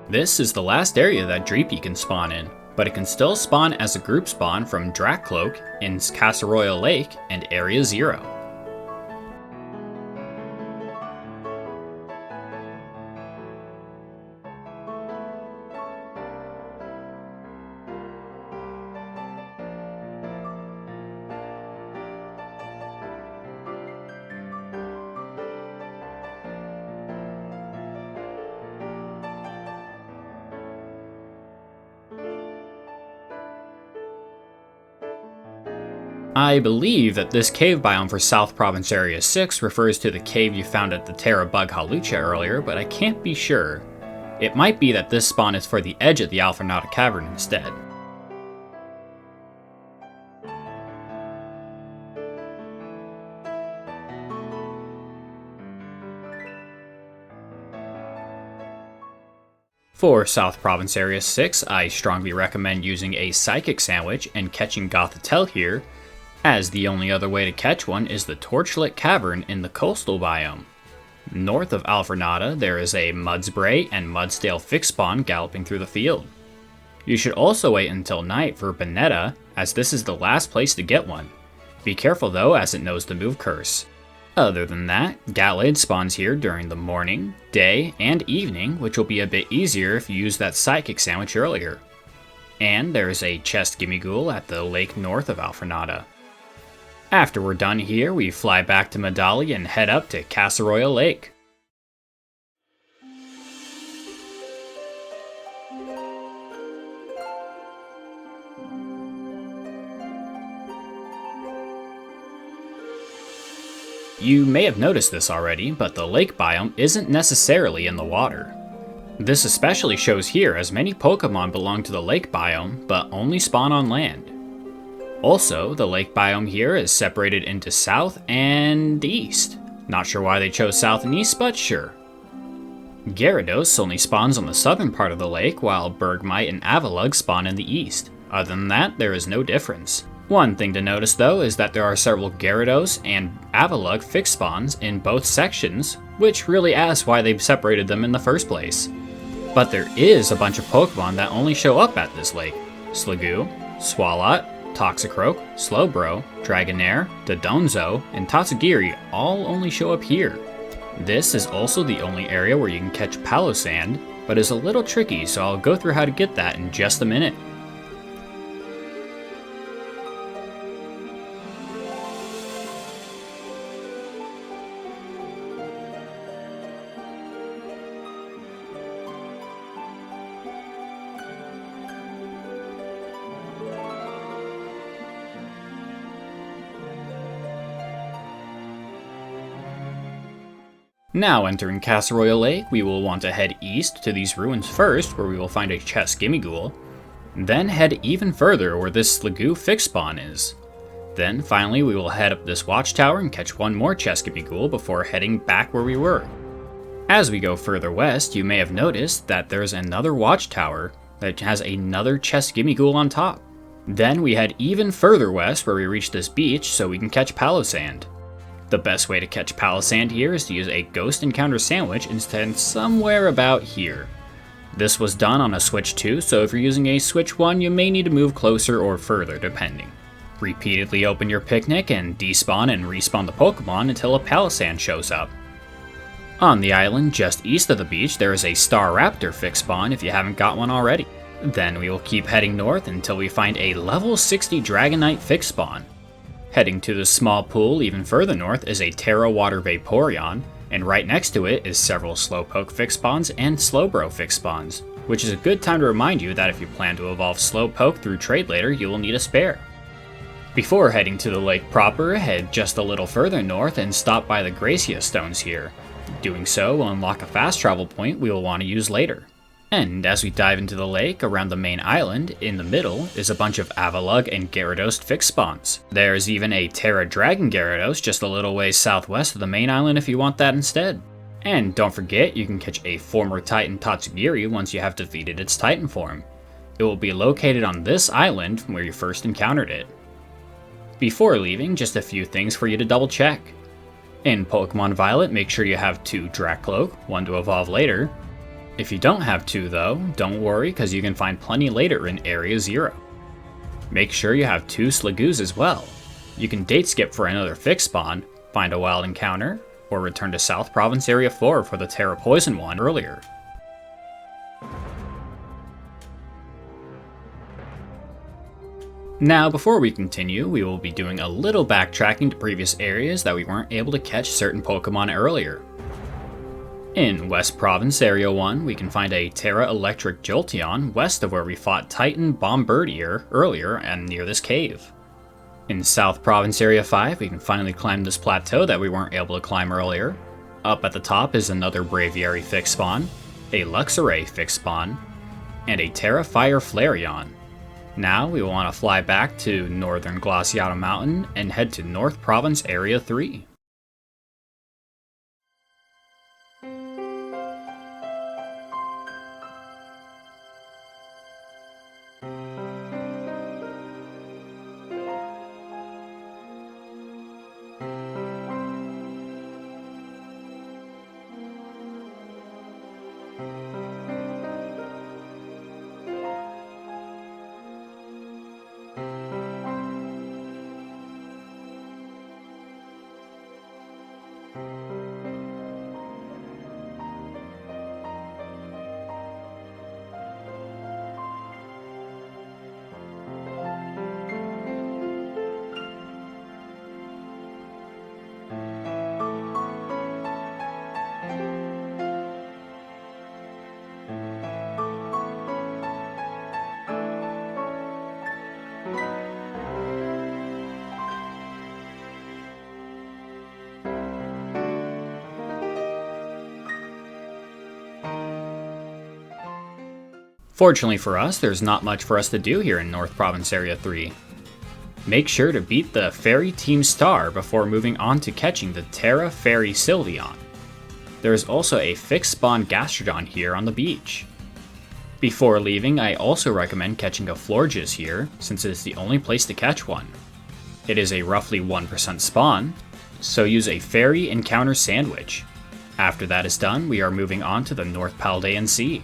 A: This is the last area that Dreepy can spawn in, but it can still spawn as a group spawn from Drakcloak in Casseroya Lake and Area 0. I believe that this cave biome for South Province Area 6 refers to the cave you found at the Terra Bug Hawlucha earlier, but I can't be sure. It might be that this spawn is for the edge of the Aflornada Cavern instead. For South Province Area 6, I strongly recommend using a Psychic Sandwich and catching Gothitelle here, as the only other way to catch one is the Torchlit Cavern in the coastal biome. North of Aflornada, there is a Mudspray and Mudsdale fixed spawn galloping through the field. You should also wait until night for Bonetta, as this is the last place to get one. Be careful though, as it knows the move curse. Other than that, Gatlade spawns here during the morning, day, and evening, which will be a bit easier if you used that Psychic Sandwich earlier. And there's a Chest Gimmighoul at the lake north of Aflornada. After we're done here, we fly back to Medali and head up to Casseroya Lake. You may have noticed this already, but the lake biome isn't necessarily in the water. This especially shows here as many Pokemon belong to the lake biome, but only spawn on land. Also, the lake biome here is separated into south and east. Not sure why they chose south and east, but sure. Gyarados only spawns on the southern part of the lake, while Bergmite and Avalugg spawn in the east. Other than that, there is no difference. One thing to notice though is that there are several Gyarados and Avalugg fixed spawns in both sections, which really asks why they separated them in the first place. But there is a bunch of Pokemon that only show up at this lake. Sliggoo, Swalot, Toxicroak, Slowbro, Dragonair, Dodonzo, and Tatsugiri all only show up here. This is also the only area where you can catch Palossand, but is a little tricky, so I'll go through how to get that in just a minute. Now entering Casseroya Lake, we will want to head east to these ruins first, where we will find a chest Gimmighoul. Then head even further where this Sliggoo fixed spawn is. Then finally we will head up this watchtower and catch one more chest Gimmighoul before heading back where we were. As we go further west, you may have noticed that there's another watchtower that has another chest Gimmighoul on top. Then we head even further west where we reach this beach so we can catch Palossand. The best way to catch Palossand here is to use a Ghost Encounter Sandwich and stand somewhere about here. This was done on a Switch 2, so if you're using a Switch 1, you may need to move closer or further depending. Repeatedly open your picnic and despawn and respawn the Pokemon until a Palossand shows up. On the island just east of the beach, there is a Staraptor fixed spawn if you haven't got one already. Then we will keep heading north until we find a level 60 Dragonite fixed spawn. Heading to the small pool even further north is a Terra Water Vaporeon, and right next to it is several Slowpoke fixed spawns and Slowbro fixed spawns, which is a good time to remind you that if you plan to evolve Slowpoke through trade later, you will need a spare. Before heading to the lake proper, head just a little further north and stop by the Glaseado Stones here. Doing so will unlock a fast travel point we will want to use later. And as we dive into the lake around the main island, in the middle is a bunch of Avalugg and Gyarados fixed spawns. There's even a Terra Dragon Gyarados just a little ways southwest of the main island if you want that instead. And don't forget, you can catch a former Titan Tatsugiri once you have defeated its Titan form. It will be located on this island where you first encountered it. Before leaving, just a few things for you to double check. In Pokemon Violet, make sure you have 2 Dracloak, one to evolve later. If you don't have 2 though, don't worry because you can find plenty later in Area 0. Make sure you have 2 Sliggoos as well. You can date skip for another fixed spawn, find a wild encounter, or return to South Province Area 4 for the Terra Poison one earlier. Now before we continue, we will be doing a little backtracking to previous areas that we weren't able to catch certain Pokemon earlier. In West Province Area 1, we can find a Terra Electric Jolteon west of where we fought Titan Bombirdier earlier and near this cave. In South Province Area 5, we can finally climb this plateau that we weren't able to climb earlier. Up at the top is another Braviary fixed spawn, a Luxray fixed spawn, and a Terra Fire Flareon. Now we will want to fly back to northern Glaseado Mountain and head to North Province Area 3. Fortunately for us, there's not much for us to do here in North Province Area 3. Make sure to beat the Fairy Team Star before moving on to catching the Terra Fairy Sylveon. There is also a fixed spawn Gastrodon here on the beach. Before leaving, I also recommend catching a Florges here, since it is the only place to catch one. It is a roughly 1% spawn, so use a Fairy Encounter Sandwich. After that is done, we are moving on to the North Paldean Sea.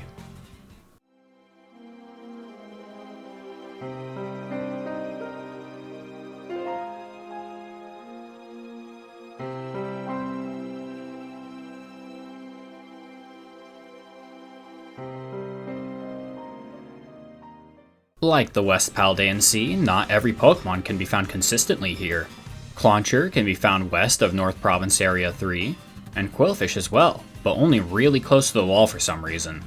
A: Like the West Paldean Sea, not every Pokemon can be found consistently here. Clauncher can be found west of North Province Area 3, and Quillfish as well, but only really close to the wall for some reason.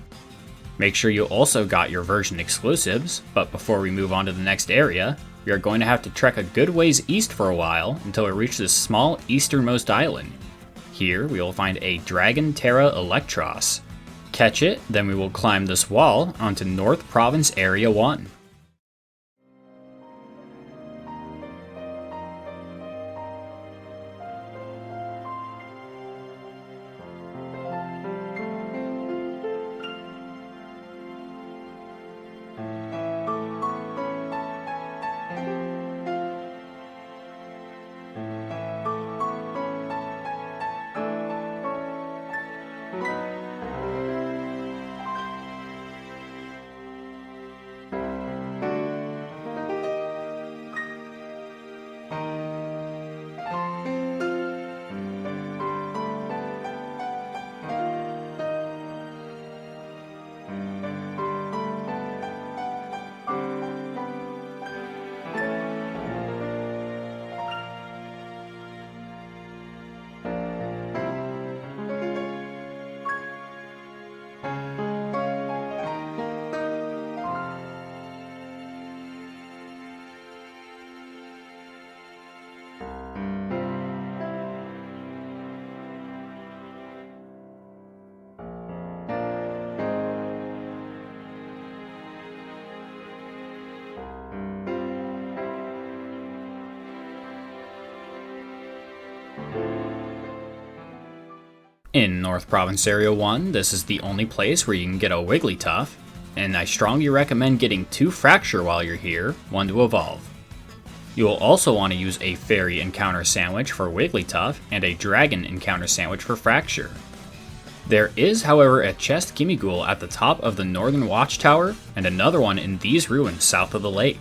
A: Make sure you also got your version exclusives, but before we move on to the next area, we are going to have to trek a good ways east for a while until we reach this small easternmost island. Here we will find a Dragon Terra Electros. Catch it, then we will climb this wall onto North Province Area 1. In North Province Area 1, this is the only place where you can get a Wigglytuff, and I strongly recommend getting 2 Fracture while you're here, 1 to evolve. You will also want to use a Fairy Encounter Sandwich for Wigglytuff and a Dragon Encounter Sandwich for Fracture. There is, however, a chest Gimmighoul at the top of the Northern Watchtower, and another one in these ruins south of the lake.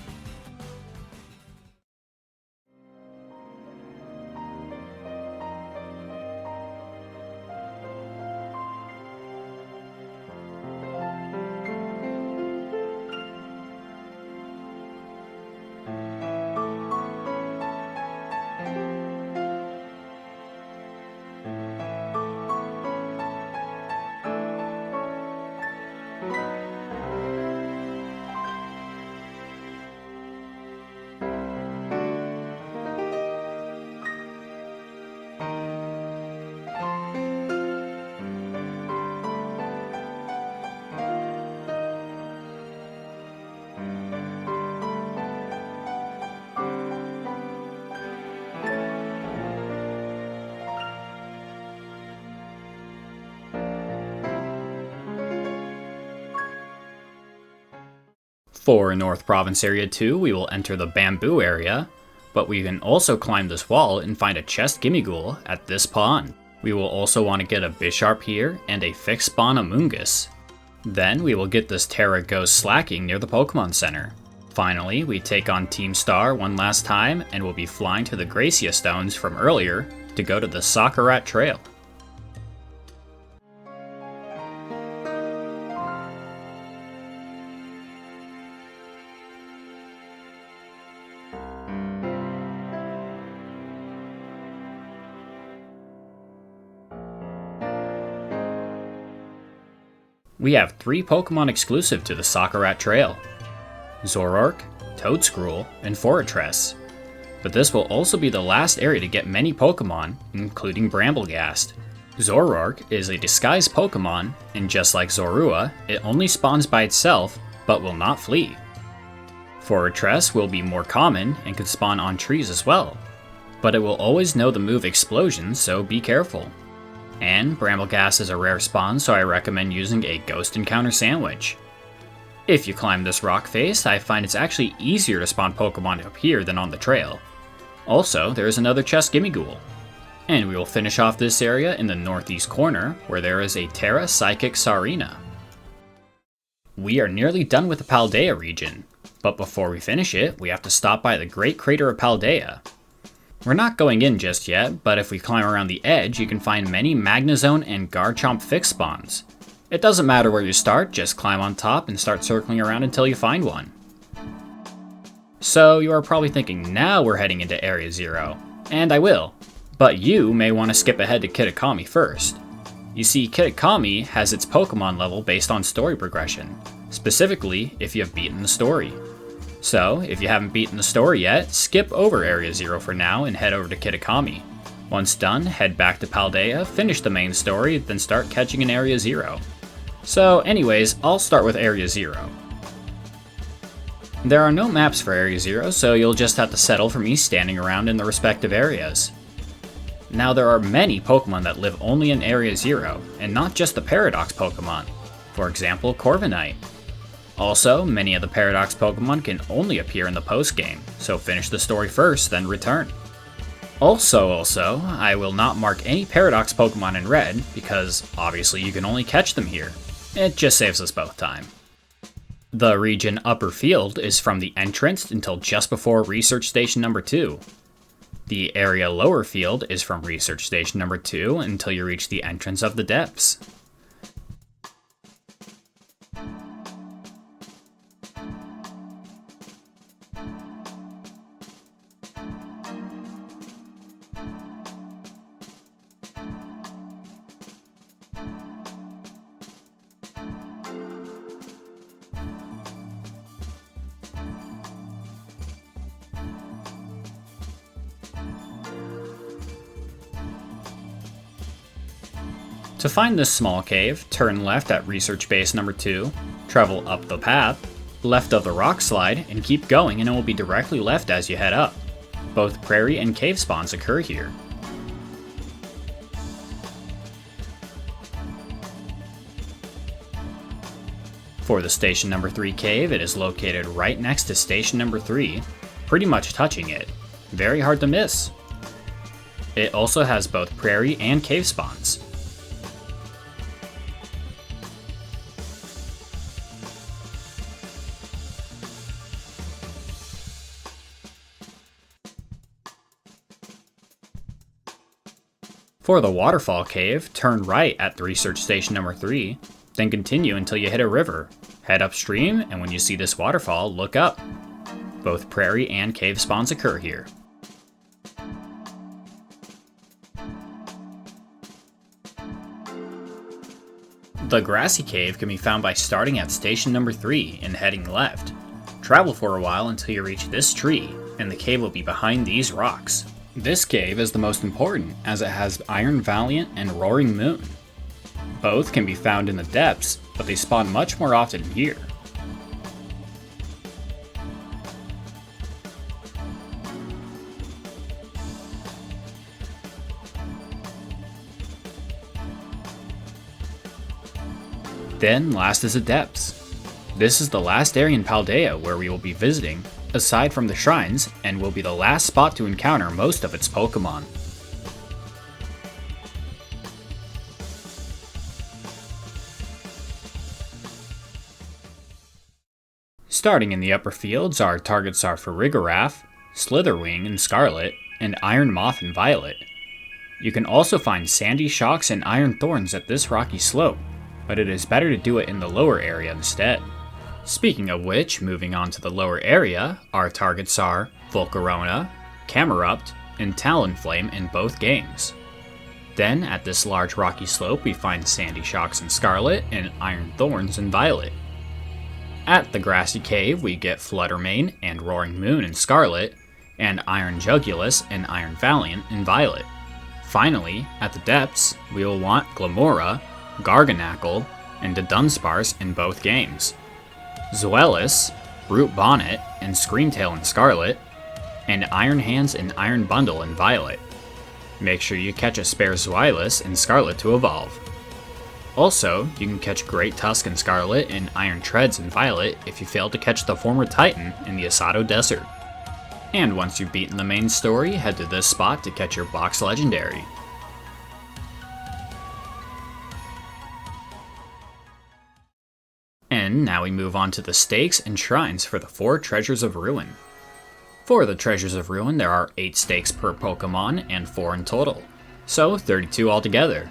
A: For North Province Area 2, we will enter the Bamboo area, but we can also climb this wall and find a chest Gimmighoul at this pond. We will also want to get a Bisharp here and a fixed spawn Amoonguss. Then we will get this Terra Ghost Slacking near the Pokemon Center. Finally, we take on Team Star one last time and will be flying to the Glacia Stones from earlier to go to the Socarrat Trail. We have 3 Pokemon exclusive to the Socarrat Trail: Zoroark, Toedscruel, and Forretress. But this will also be the last area to get many Pokemon, including Brambleghast. Zoroark is a disguised Pokemon, and just like Zorua, it only spawns by itself, but will not flee. Fortress will be more common and can spawn on trees as well, but it will always know the move Explosion, so be careful. And Brambleghast is a rare spawn, so I recommend using a Ghost Encounter Sandwich. If you climb this rock face, I find it's actually easier to spawn Pokemon up here than on the trail. Also, there is another chest Gimmighoul. And we will finish off this area in the northeast corner, where there is a Terra Psychic Sarina. We are nearly done with the Paldea region, but before we finish it, we have to stop by the Great Crater of Paldea. We're not going in just yet, but if we climb around the edge, you can find many Magnezone and Garchomp fixed spawns. It doesn't matter where you start, just climb on top and start circling around until you find one. So you are probably thinking, now we're heading into Area 0, and I will, but you may want to skip ahead to Kitakami first. You see, Kitakami has its Pokemon level based on story progression, specifically if you have beaten the story. So, if you haven't beaten the story yet, skip over Area 0 for now and head over to Kitakami. Once done, head back to Paldea, finish the main story, then start catching in Area 0. So anyways, I'll start with Area 0. There are no maps for Area 0, so you'll just have to settle for me standing around in the respective areas. Now there are many Pokemon that live only in Area 0, and not just the Paradox Pokemon. For example, Corviknight. Also, many of the Paradox Pokemon can only appear in the post-game, so finish the story first, then return. Also, I will not mark any Paradox Pokemon in red, because obviously you can only catch them here. It just saves us both time. The region Upper Field is from the entrance until just before Research Station number 2. The area Lower Field is from Research Station number 2 until you reach the entrance of the Depths. To find this small cave, turn left at Research Base number 2, travel up the path, left of the rock slide, and keep going and it will be directly left as you head up. Both prairie and cave spawns occur here. For the Station number 3 cave, it is located right next to Station number 3, pretty much touching it. Very hard to miss. It also has both prairie and cave spawns. For the Waterfall Cave, turn right at the Research Station number 3, then continue until you hit a river. Head upstream, and when you see this waterfall, look up. Both prairie and cave spawns occur here. The Grassy Cave can be found by starting at Station number 3 and heading left. Travel for a while until you reach this tree, and the cave will be behind these rocks. This cave is the most important as it has Iron Valiant and Roaring Moon. Both can be found in the depths, but they spawn much more often here. Then last is the depths. This is the last area in Paldea where we will be visiting, aside from the shrines, and will be the last spot to encounter most of its Pokemon. Starting in the upper fields, our targets are Farigiraf, Slitherwing and Scarlet, and Iron Moth and Violet. You can also find Sandy Shocks and Iron Thorns at this rocky slope, but it is better to do it in the lower area instead. Speaking of which, moving on to the lower area, our targets are Volcarona, Camerupt, and Talonflame in both games. Then, at this large rocky slope, we find Sandy Shocks and Scarlet, and Iron Thorns and Violet. At the Grassy Cave, we get Fluttermane and Roaring Moon in Scarlet, and Iron Jugulus and Iron Valiant in Violet. Finally, at the depths, we will want Glamora, Garganackle, and the Dunsparce in both games. Zoelis, Brute Bonnet and Screamtail in Scarlet, and Iron Hands and Iron Bundle in Violet. Make sure you catch a spare Zoelis in Scarlet to evolve. Also, you can catch Great Tusk in Scarlet and Iron Treads in Violet if you fail to catch the former Titan in the Asado Desert. And once you've beaten the main story, head to this spot to catch your box legendary. And now we move on to the stakes and shrines for the 4 Treasures of Ruin. For the Treasures of Ruin, there are 8 stakes per Pokemon and 4 in total, so 32 altogether.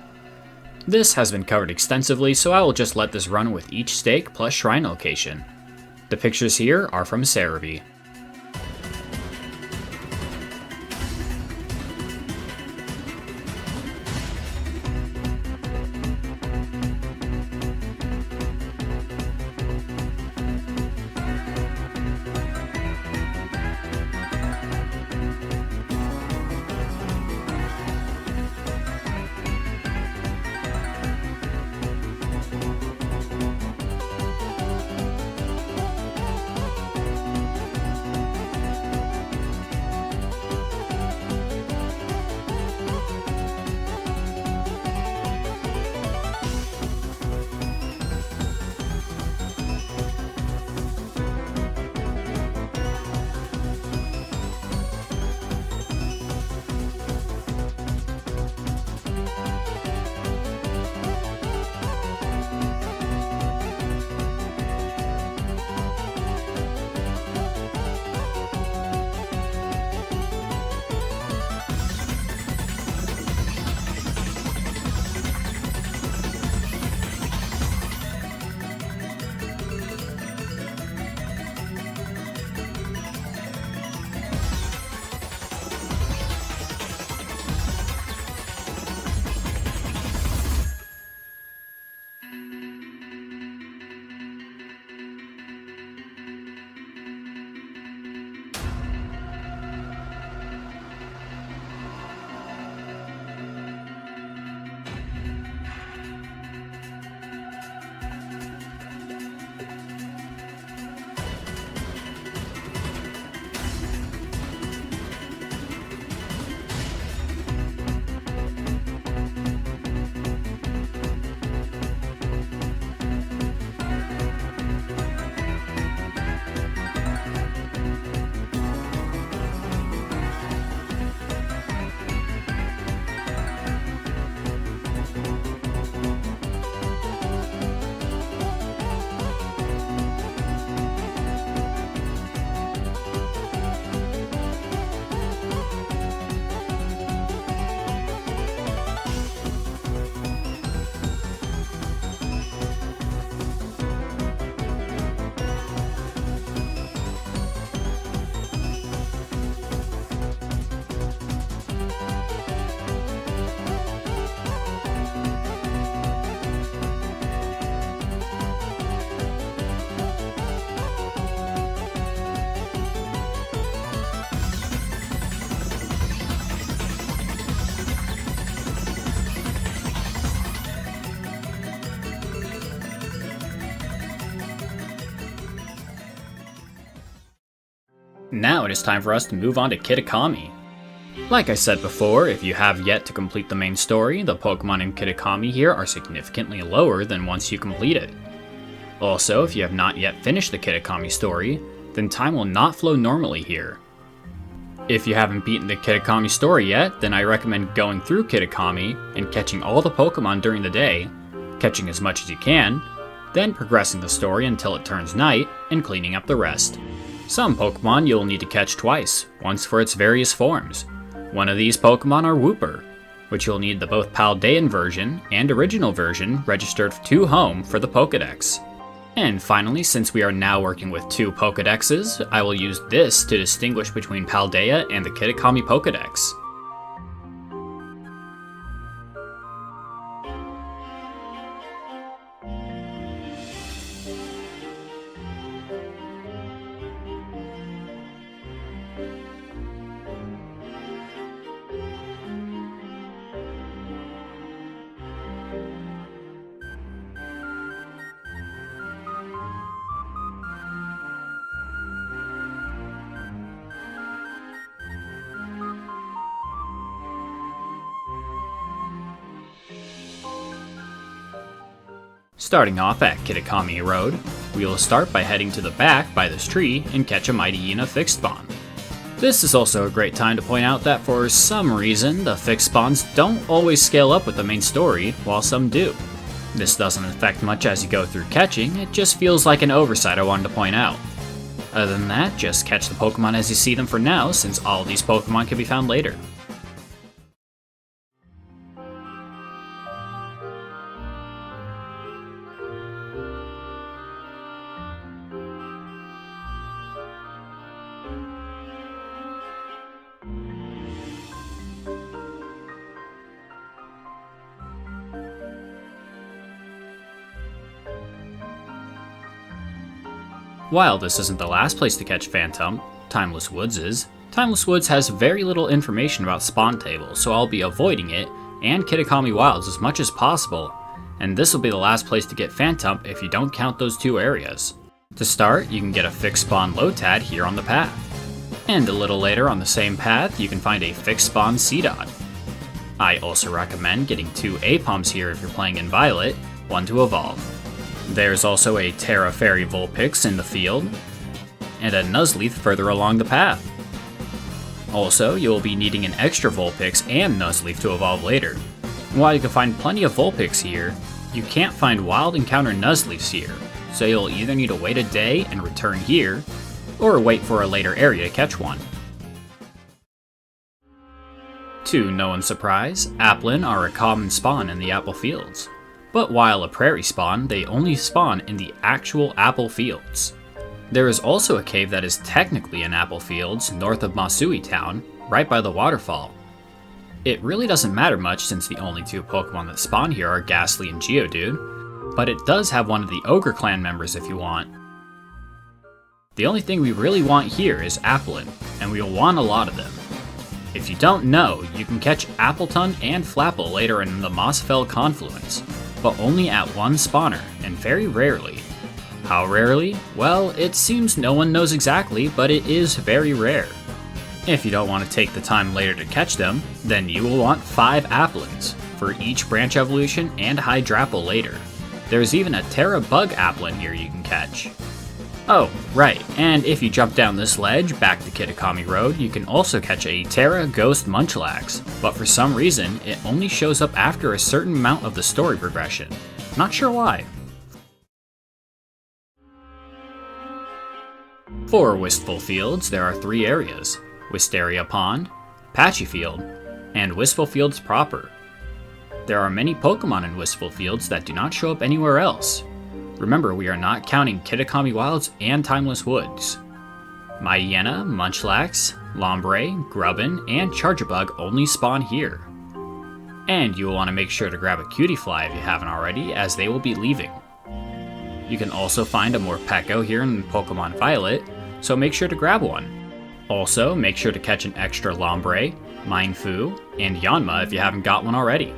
A: This has been covered extensively, so I will just let this run with each stake plus shrine location. The pictures here are from Cerebi. Now it is time for us to move on to Kitakami. Like I said before, if you have yet to complete the main story, the Pokemon in Kitakami here are significantly lower than once you complete it. Also, if you have not yet finished the Kitakami story, then time will not flow normally here. If you haven't beaten the Kitakami story yet, then I recommend going through Kitakami and catching all the Pokemon during the day, catching as much as you can, then progressing the story until it turns night, and cleaning up the rest. Some Pokemon you'll need to catch twice, once for its various forms. One of these Pokemon are Wooper, which you'll need the both Paldean version and original version registered to home for the Pokedex. And finally, since we are now working with 2 Pokedexes, I will use this to distinguish between Paldea and the Kitakami Pokedex. Starting off at Kitakami Road, we will start by heading to the back by this tree and catch a Mighty Hyena fixed spawn. This is also a great time to point out that for some reason, the fixed spawns don't always scale up with the main story, while some do. This doesn't affect much as you go through catching, it just feels like an oversight I wanted to point out. Other than that, just catch the Pokemon as you see them for now, since all of these Pokemon can be found later. While this isn't the last place to catch Phantump, Timeless Woods is. Timeless Woods has very little information about spawn tables, so I'll be avoiding it and Kitakami Wilds as much as possible, and this will be the last place to get Phantump if you don't count those two areas. To start, you can get a fixed spawn Lotad here on the path, and a little later on the same path you can find a fixed spawn Seedot. I also recommend getting 2 Apums here if you're playing in Violet, one to evolve. There's also a Terra Fairy Vulpix in the field, and a Nuzleaf further along the path. Also, you'll be needing an extra Vulpix and Nuzleaf to evolve later. While you can find plenty of Vulpix here, you can't find wild encounter Nuzleafs here, so you'll either need to wait a day and return here, or wait for a later area to catch one. To no one's surprise, Applin are a common spawn in the apple fields. But while a prairie spawn, they only spawn in the actual apple fields. There is also a cave that is technically in apple fields north of Masui town, right by the waterfall. It really doesn't matter much since the only 2 Pokemon that spawn here are Ghastly and Geodude, but it does have one of the Ogre Clan members if you want. The only thing we really want here is Applin, and we'll want a lot of them. If you don't know, you can catch Appletun and Flapple later in the Mossfell Confluence, but only at one spawner, and very rarely. How rarely? Well, it seems no one knows exactly, but it is very rare. If you don't want to take the time later to catch them, then you will want 5 Applins, for each branch evolution and Hydrapple later. There's even a Terra Bug Applin here you can catch. Oh, right, and if you jump down this ledge back to Kitakami Road, you can also catch a Terra Ghost Munchlax, but for some reason, it only shows up after a certain amount of the story progression. Not sure why. For Wistful Fields, there are 3 areas: Wisteria Pond, Patchy Field, and Wistful Fields proper. There are many Pokemon in Wistful Fields that do not show up anywhere else. Remember, we are not counting Kitakami Wilds and Timeless Woods. Mighty Hyena, Munchlax, Lombre, Grubbin, and Charjabug only spawn here. And you will want to make sure to grab a Cutiefly if you haven't already, as they will be leaving. You can also find a Morpeko here in Pokemon Violet, so make sure to grab one. Also, make sure to catch an extra Lombre, Mienfoo, and Yanma if you haven't got one already.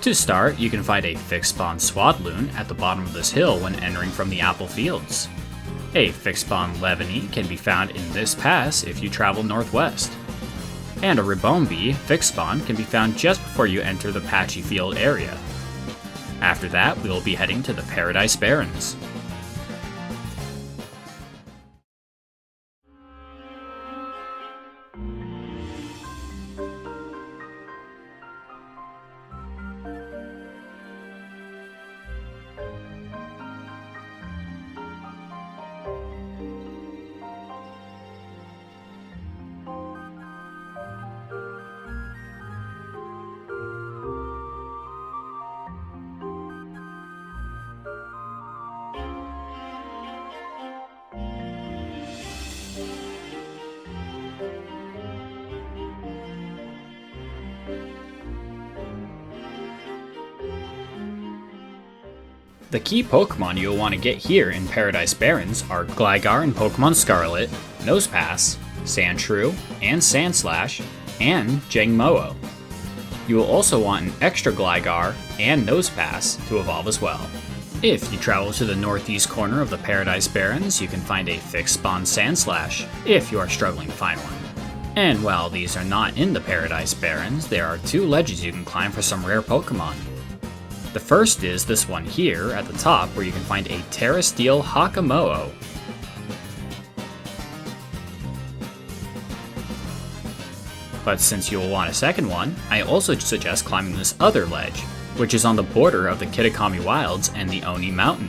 A: To start, you can find a fixed spawn Swadloon at the bottom of this hill when entering from the apple fields. A fixed spawn Levany can be found in this pass if you travel northwest. And a Ribombi fixed spawn can be found just before you enter the Patchy Field area. After that, we will be heading to the Paradise Barrens. The key Pokemon you'll want to get here in Paradise Barrens are Gligar in Pokemon Scarlet, Nosepass, Sandshrew, and Sandslash, and Jangmo-o. You will also want an extra Gligar and Nosepass to evolve as well. If you travel to the northeast corner of the Paradise Barrens, you can find a fixed spawn Sandslash, if you are struggling to find one. And while these are not in the Paradise Barrens, there are 2 ledges you can climb for some rare Pokemon. The first is this one here at the top, where you can find a Terra Steel Hakamo'o. But since you will want a second one, I also suggest climbing this other ledge, which is on the border of the Kitakami Wilds and the Oni Mountain.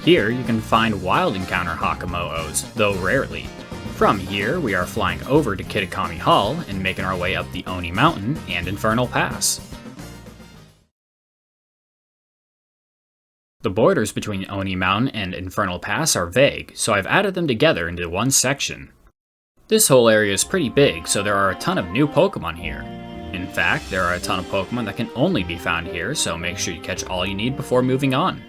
A: Here you can find wild encounter Hakamo'os, though rarely. From here, we are flying over to Kitakami Hall and making our way up the Oni Mountain and Infernal Pass. The borders between Oni Mountain and Infernal Pass are vague, so I've added them together into one section. This whole area is pretty big, so there are a ton of new Pokemon here. In fact, there are a ton of Pokemon that can only be found here, so make sure you catch all you need before moving on.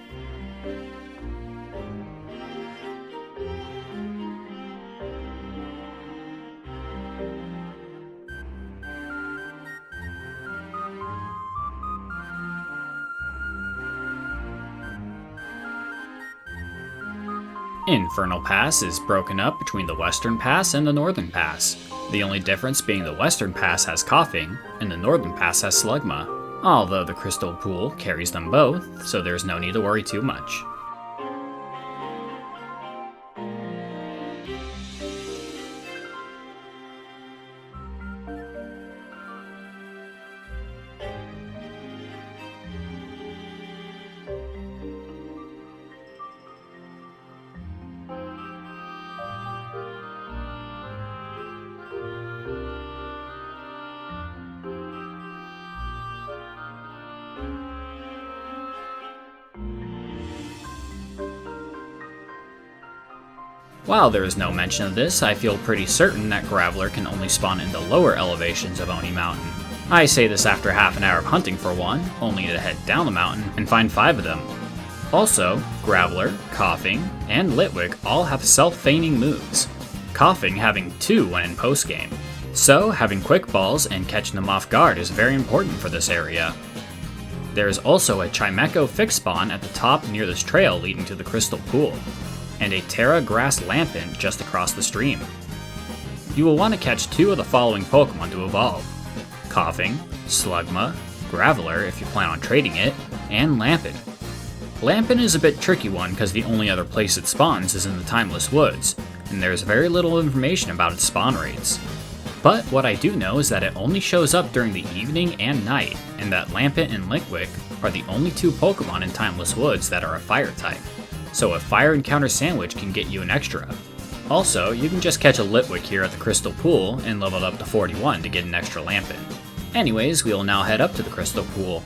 A: Infernal Pass is broken up between the Western Pass and the Northern Pass, the only difference being the Western Pass has Coughing and the Northern Pass has Slugma, although the Crystal Pool carries them both, so there's no need to worry too much. While there is no mention of this, I feel pretty certain that Graveler can only spawn in the lower elevations of Oni Mountain. I say this after half an hour of hunting for one, only to head down the mountain and find 5 of them. Also, Graveler, Coughing, and Litwick all have self-feigning moves, Coughing having 2 when in postgame. So, having quick balls and catching them off guard is very important for this area. There is also a Chimecho fixed spawn at the top near this trail leading to the Crystal Pool, and a Terra Grass Lampent just across the stream. You will want to catch 2 of the following Pokemon to evolve: Coughing, Slugma, Graveler if you plan on trading it, and Lampent. Lampent is a bit tricky one because the only other place it spawns is in the Timeless Woods, and there's very little information about its spawn rates. But what I do know is that it only shows up during the evening and night, and that Lampent and Litwick are the only 2 Pokemon in Timeless Woods that are a Fire type. So a Fire Encounter Sandwich can get you an extra. Also, you can just catch a Litwick here at the Crystal Pool and level it up to 41 to get an extra Lampent. Anyways, we will now head up to the Crystal Pool.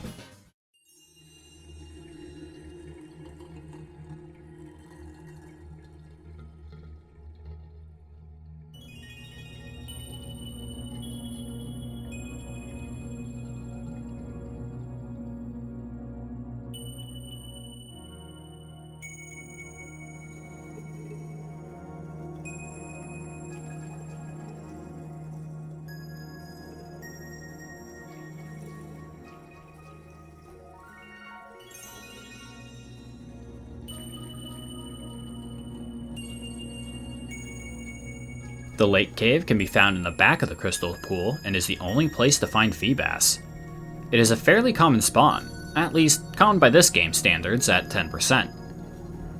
A: The lake cave can be found in the back of the crystal pool and is the only place to find Feebas. It is a fairly common spawn, at least common by this game's standards at 10%.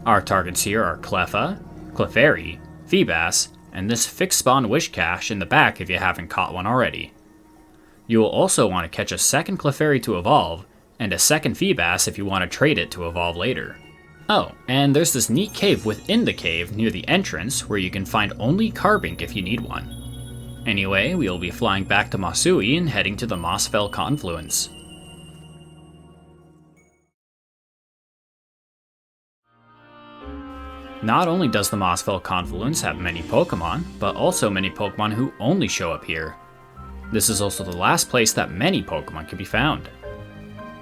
A: Our targets here are Cleffa, Clefairy, Feebas, and this fixed spawn wish cache in the back if you haven't caught one already. You will also want to catch a second Clefairy to evolve, and a second Feebas if you want to trade it to evolve later. Oh, and there's this neat cave within the cave near the entrance where you can find only Carbink if you need one. Anyway, we will be flying back to Masui and heading to the Mossfell Confluence. Not only does the Mossfell Confluence have many Pokemon, but also many Pokemon who only show up here. This is also the last place that many Pokemon can be found.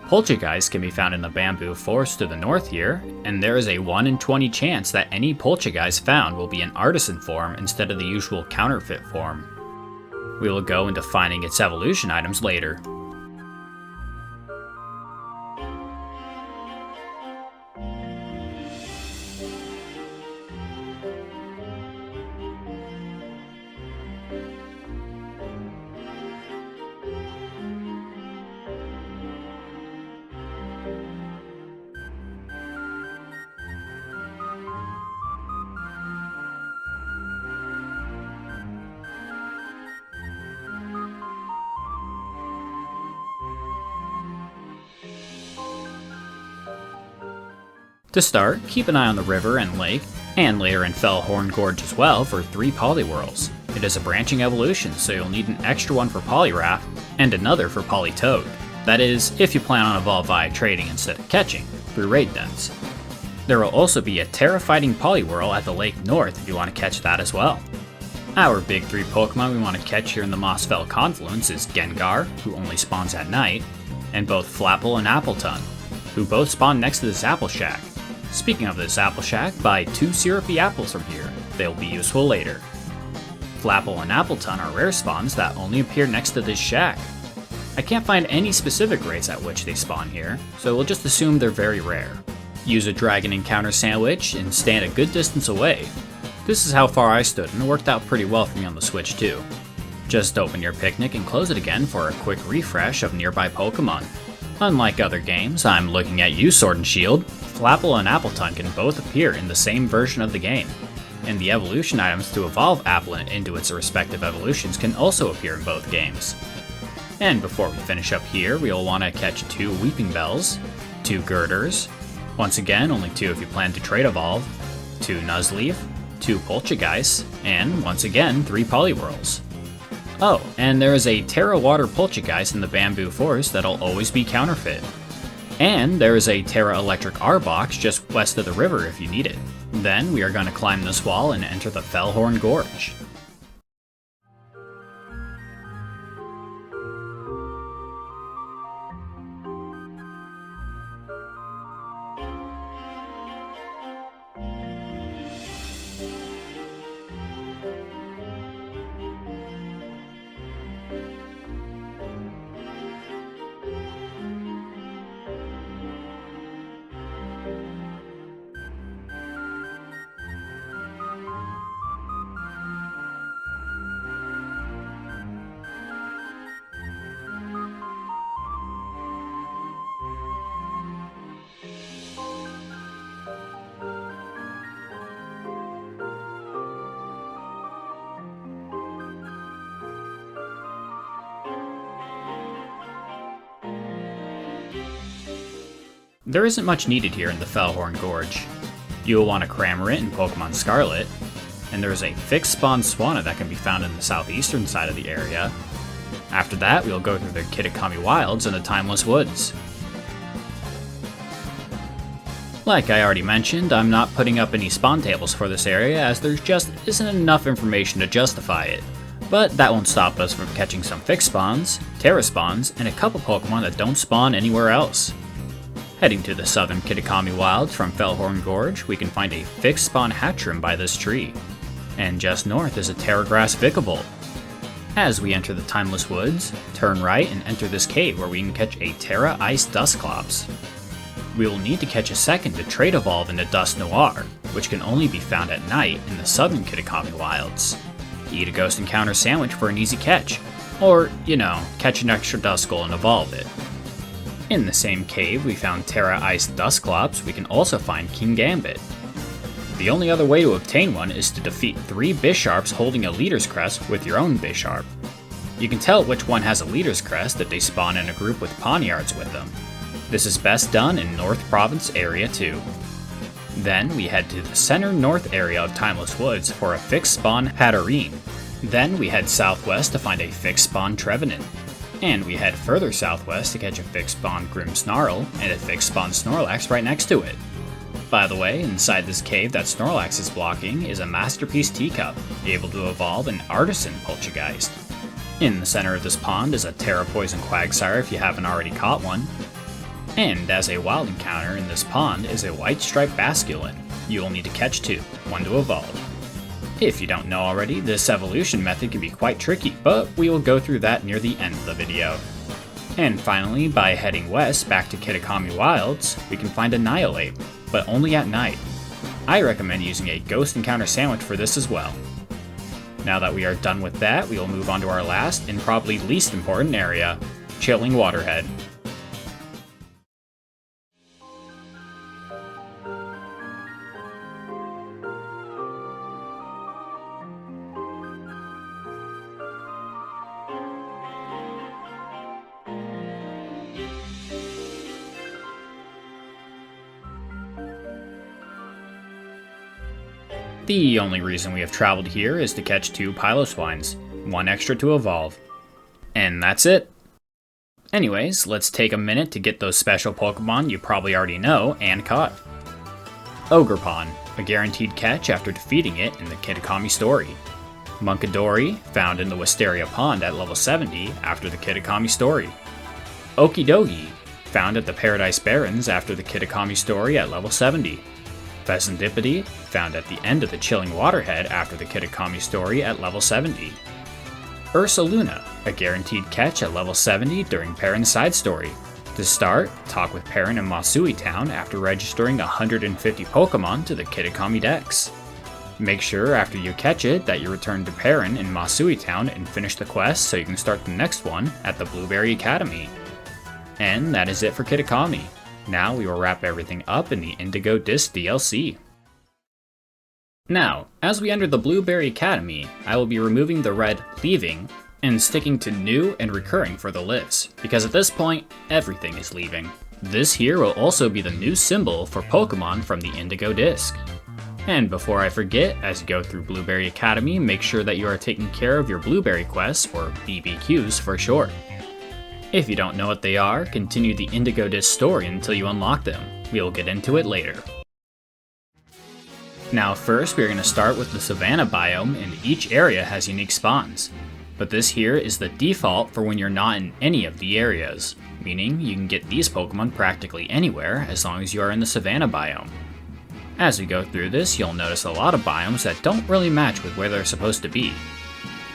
A: Poltergeist can be found in the bamboo forest to the north here, and there is a 1 in 20 chance that any Poltergeist found will be in artisan form instead of the usual counterfeit form. We will go into finding its evolution items later. To start, keep an eye on the river and lake, and later in Fellhorn Gorge as well for 3 Poliwhirls. It is a branching evolution, so you'll need an extra one for Poliwrath, and another for Politoad. That is, if you plan on evolve via trading instead of catching, through raid dens. There will also be a Terra-fighting Poliwhirl at the lake north if you want to catch that as well. Our big 3 Pokemon we want to catch here in the Mossfell Confluence is Gengar, who only spawns at night, and both Flapple and Appletun, who both spawn next to this apple shack. Speaking of this apple shack, buy 2 syrupy apples from here. They'll be useful later. Flapple and Appletun are rare spawns that only appear next to this shack. I can't find any specific rates at which they spawn here, so we'll just assume they're very rare. Use a dragon encounter sandwich and stand a good distance away. This is how far I stood, and it worked out pretty well for me on the Switch too. Just open your picnic and close it again for a quick refresh of nearby Pokemon. Unlike other games, I'm looking at you, Sword and Shield. Flapple and Appletun can both appear in the same version of the game, and the evolution items to evolve Applet into its respective evolutions can also appear in both games. And before we finish up here, we'll want to catch 2 Weeping Bells, 2 Girders, once again only 2 if you plan to trade evolve, 2 Nuzleaf, 2 Poltergeists, and once again 3 Poliwhirls. Oh, and there is a Terra Water Poltergeist in the bamboo forest that'll always be counterfeit. And there is a Terra Electric Arbok just west of the river if you need it. Then we are going to climb this wall and enter the Fellhorn Gorge. There isn't much needed here in the Fellhorn Gorge. You will want to Cramorant in Pokemon Scarlet, and there is a fixed spawn Swanna that can be found in the southeastern side of the area. After that, we'll go through the Kitakami Wilds and the Timeless Woods. Like I already mentioned, I'm not putting up any spawn tables for this area as there just isn't enough information to justify it, but that won't stop us from catching some fixed spawns, Terra spawns, and a couple Pokemon that don't spawn anywhere else. Heading to the southern Kitakami Wilds from Fellhorn Gorge, we can find a fixed spawn Hatchrim by this tree. And just north is a Terra Grass Vikavolt. As we enter the Timeless Woods, turn right and enter this cave where we can catch a Terra Ice Dusclops. We will need to catch a second to trade evolve into Dust Noir, which can only be found at night in the southern Kitakami Wilds. eat a ghost encounter sandwich for an easy catch. Or, you know, catch an extra Duskull and evolve it. In the same cave we found Terra Ice Dusclops, we can also find King Gambit. The only other way to obtain one is to defeat 3 Bisharps holding a leader's crest with your own Bisharp. You can tell which one has a leader's crest if they spawn in a group with Pawniards with them. This is best done in North Province Area 2. Then we head to the center north area of Timeless Woods for a fixed spawn Hatterene. Then we head southwest to find a fixed spawn Trevenant. And we head further southwest to catch a fixed spawn Grimmsnarl and a fixed spawn Snorlax right next to it. By the way, inside this cave that Snorlax is blocking is a Masterpiece Teacup, able to evolve an Artisan Poltergeist. In the center of this pond is a Terra Poison Quagsire if you haven't already caught one. And as a wild encounter in this pond is a White Striped Basculin. You will need to catch 2, one to evolve. If you don't know already, this evolution method can be quite tricky, but we will go through that near the end of the video. And finally, by heading west back to Kitakami Wilds, we can find Annihilate, but only at night. I recommend using a ghost encounter sandwich for this as well. Now that we are done with that, we will move on to our last and probably least important area, Chilling Waterhead. The only reason we have traveled here is to catch 2 Piloswines, 1 extra to evolve. And that's it. Anyways, let's take a minute to get those special Pokemon you probably already know and caught. Ogerpon, a guaranteed catch after defeating it in the Kitakami story. Munkidori, found in the Wisteria Pond at level 70 after the Kitakami story. Okidogi, found at the Paradise Barrens after the Kitakami story at level 70. Pheasantipede, found at the end of the Chilling Waterhead after the Kitakami story at level 70. Ursaluna, a guaranteed catch at level 70 during Perrin's side story. To start, talk with Perrin in Masui Town after registering 150 Pokemon to the Kitakami Dex. Make sure after you catch it that you return to Perrin in Masui Town and finish the quest so you can start the next one at the Blueberry Academy. And that is it for Kitakami. Now we will wrap everything up in the Indigo Disc DLC. Now, as we enter the Blueberry Academy, I will be removing the red leaving and sticking to new and recurring for the lifts, because at this point, everything is leaving. This here will also be the new symbol for Pokemon from the Indigo Disc. And before I forget, as you go through Blueberry Academy, make sure that you are taking care of your Blueberry quests, or BBQs for short. If you don't know what they are, continue the Indigo Disc story until you unlock them. We will get into it later. Now first, we are going to start with the Savanna Biome, and each area has unique spawns. But this here is the default for when you're not in any of the areas, meaning you can get these Pokemon practically anywhere as long as you are in the Savanna Biome. As we go through this, you'll notice a lot of biomes that don't really match with where they're supposed to be.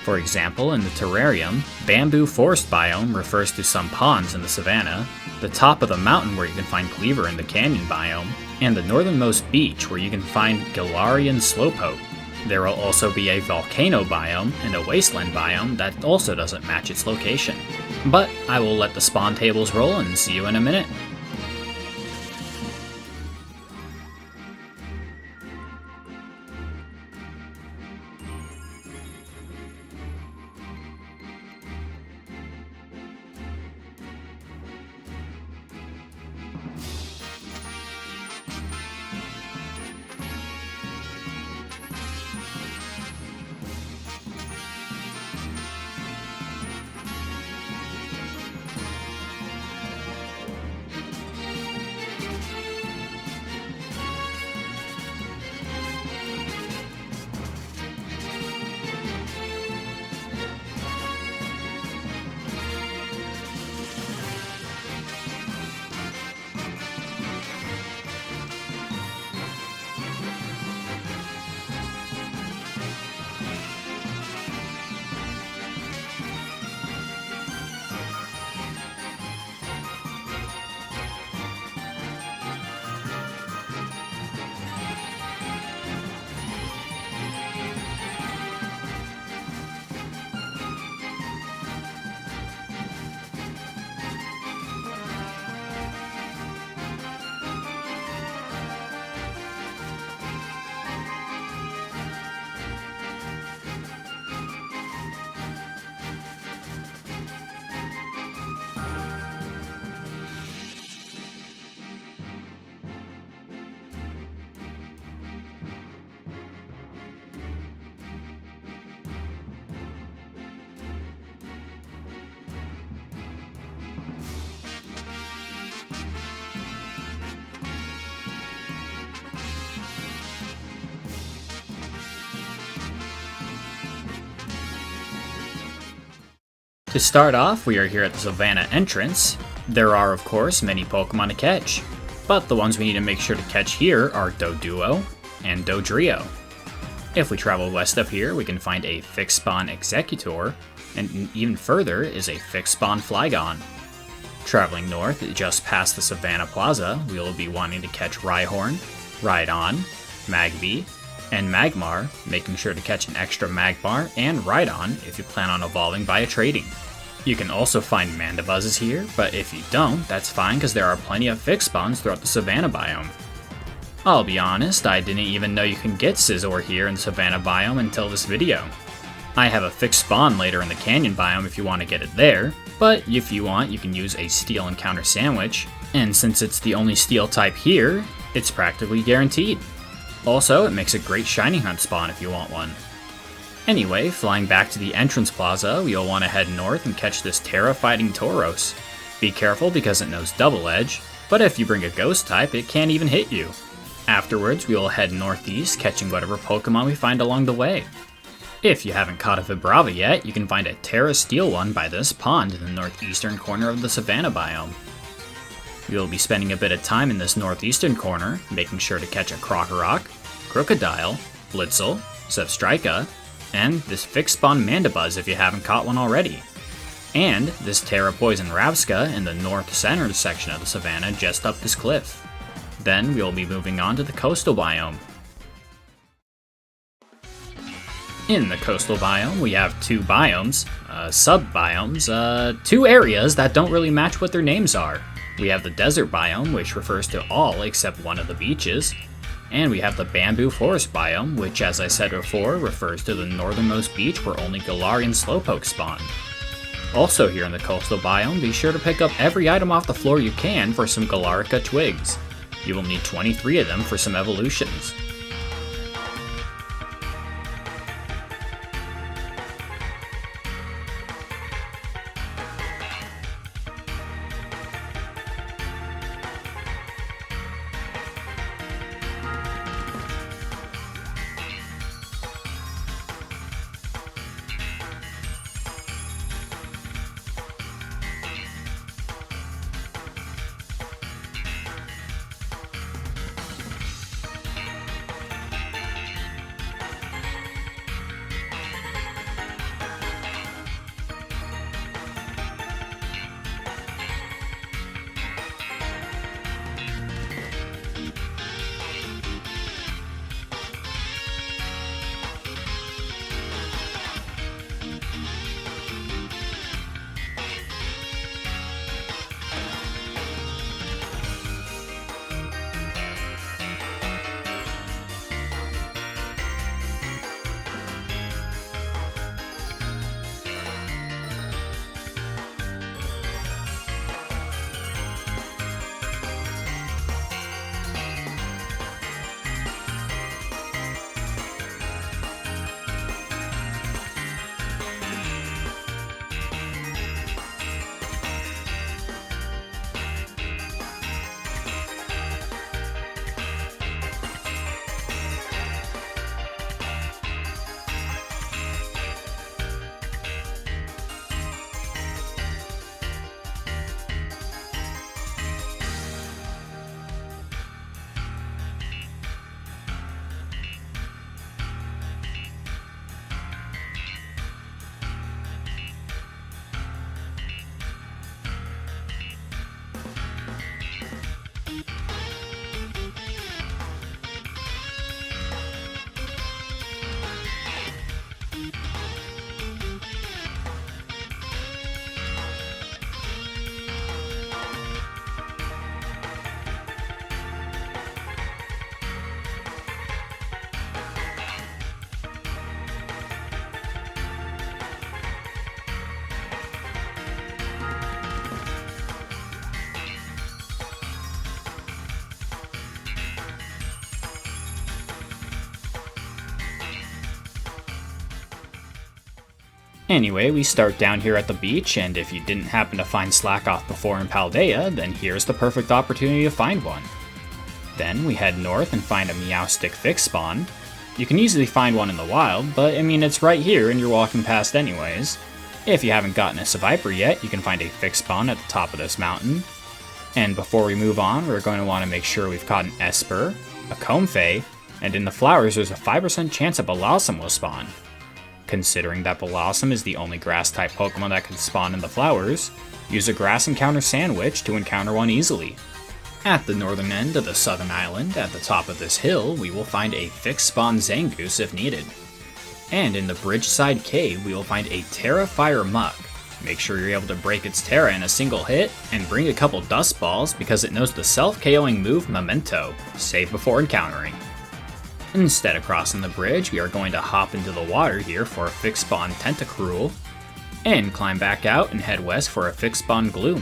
A: For example, in the Terrarium, Bamboo Forest Biome refers to some ponds in the savanna, the top of the mountain where you can find Cleaver in the Canyon Biome, and the northernmost beach where you can find Galarian Slowpoke. There will also be a Volcano Biome and a Wasteland Biome that also doesn't match its location. But I will let the spawn tables roll and see you in a minute. To start off, we are here at the Savanna entrance. There are, of course, many Pokemon to catch, but the ones we need to make sure to catch here are Doduo and Dodrio. If we travel west of here, we can find a fixed spawn Executor, and even further is a fixed spawn Flygon. Traveling north, just past the Savanna Plaza, we will be wanting to catch Rhyhorn, Rhydon, Magby, and Magmar, making sure to catch an extra Magmar and Rhydon if you plan on evolving via trading. You can also find Mandabuzzes here, but if you don't, that's fine because there are plenty of fixed spawns throughout the Savanna biome. I'll be honest, I didn't even know you can get Scizor here in the Savanna biome until this video. I have a fixed spawn later in the Canyon biome if you want to get it there, but if you want, you can use a Steel Encounter Sandwich, and since it's the only Steel type here, it's practically guaranteed. Also, it makes a great Shiny Hunt spawn if you want one. Anyway, flying back to the entrance plaza, you'll want to head north and catch this Terra-fighting Tauros. Be careful because it knows Double Edge, but if you bring a Ghost type, it can't even hit you. Afterwards, we will head northeast, catching whatever Pokemon we find along the way. If you haven't caught a Vibrava yet, you can find a Terra Steel one by this pond in the northeastern corner of the Savanna biome. We will be spending a bit of time in this northeastern corner, making sure to catch a Krokorok, Crocodile, Blitzel, Zebstrika, and this fixed spawn Mandibuzz if you haven't caught one already. And this Terra Poison Ravska in the north center section of the Savanna just up this cliff. Then we will be moving on to the coastal biome. In the coastal biome, we have two biomes, sub-biomes, two areas that don't really match what their names are. We have the desert biome, which refers to all except one of the beaches, and we have the bamboo forest biome, which, as I said before, refers to the northernmost beach where only Galarian Slowpoke spawn. Also here in the coastal biome, be sure to pick up every item off the floor you can for some Galarica twigs. You will need 23 of them for some evolutions. Anyway, we start down here at the beach, and if you didn't happen to find Slackoth before in Paldea, then here's the perfect opportunity to find one. Then we head north and find a Meowstic fixed spawn. You can easily find one in the wild, but I mean it's right here and you're walking past anyways. If you haven't gotten a Seviper yet, you can find a fixed spawn at the top of this mountain. And before we move on, we're going to want to make sure we've caught an Esper, a Comfey, and in the flowers there's a 5% chance a Bellossom will spawn. Considering that Bellossom is the only grass-type Pokemon that can spawn in the flowers, use a grass encounter sandwich to encounter one easily. At the northern end of the southern island, at the top of this hill, we will find a fixed spawn Zangoose if needed. And in the Bridgeside Cave, we will find a Terra Fire Muck. Make sure you're able to break its Terra in a single hit, and bring a couple Dust Balls because it knows the self-KOing move Memento, save before encountering. Instead of crossing the bridge, we are going to hop into the water here for a fixed spawn Tentacruel, and climb back out and head west for a fixed spawn Gloom.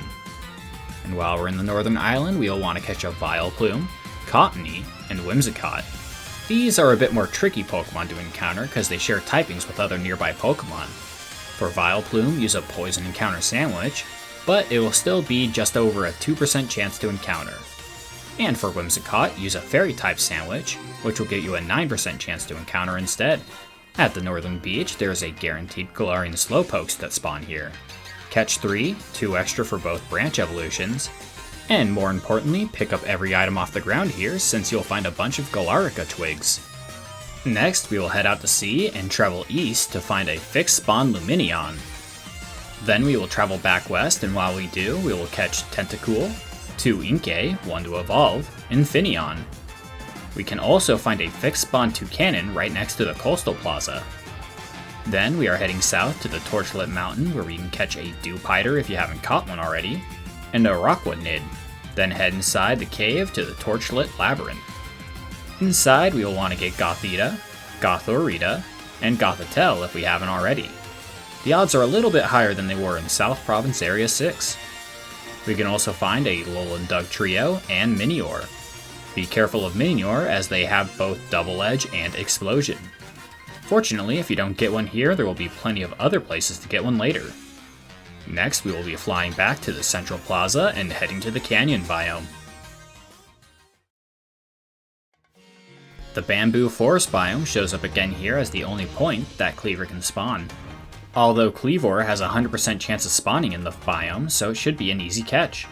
A: And while we're in the northern island, we will want to catch a Vileplume, Cottony, and Whimsicott. These are a bit more tricky Pokemon to encounter because they share typings with other nearby Pokemon. For Vileplume, use a Poison Encounter Sandwich, but it will still be just over a 2% chance to encounter. And for Whimsicott, use a Fairy-type Sandwich, which will get you a 9% chance to encounter instead. At the northern beach, there is a guaranteed Galarian Slowpokes that spawn here. Catch 3, 2 extra for both branch evolutions, and more importantly, pick up every item off the ground here since you'll find a bunch of Galarica twigs. Next, we will head out to sea and travel east to find a fixed spawn Lumineon. Then we will travel back west, and while we do, we will catch Tentacool, 2 Inkay, 1 to evolve, and Finneon. We can also find a fixed spawn Toucanon right next to the Coastal Plaza. Then we are heading south to the Torchlit Mountain where we can catch a Dewpider if you haven't caught one already, and a Rockwoodnid. Then head inside the cave to the Torchlit Labyrinth. Inside we will want to get Gothita, Gothorita, and Gothitelle if we haven't already. The odds are a little bit higher than they were in South Province Area 6. We can also find a Alolan Dugtrio and Minior. Be careful of Minior as they have both Double Edge and Explosion. Fortunately, if you don't get one here, there will be plenty of other places to get one later. Next, we will be flying back to the Central Plaza and heading to the Canyon biome. The Bamboo Forest biome shows up again here as the only point that Cleaver can spawn. Although Cleavor has a 100% chance of spawning in the biome, so it should be an easy catch.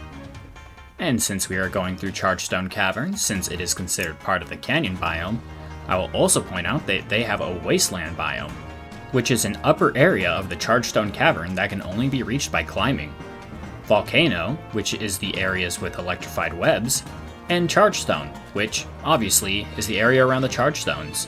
A: And since we are going through Chargestone Cavern, since it is considered part of the Canyon biome, I will also point out that they have a Wasteland biome, which is an upper area of the Chargestone Cavern that can only be reached by climbing. Volcano, which is the areas with electrified webs, and Chargestone, which, obviously, is the area around the Chargestones.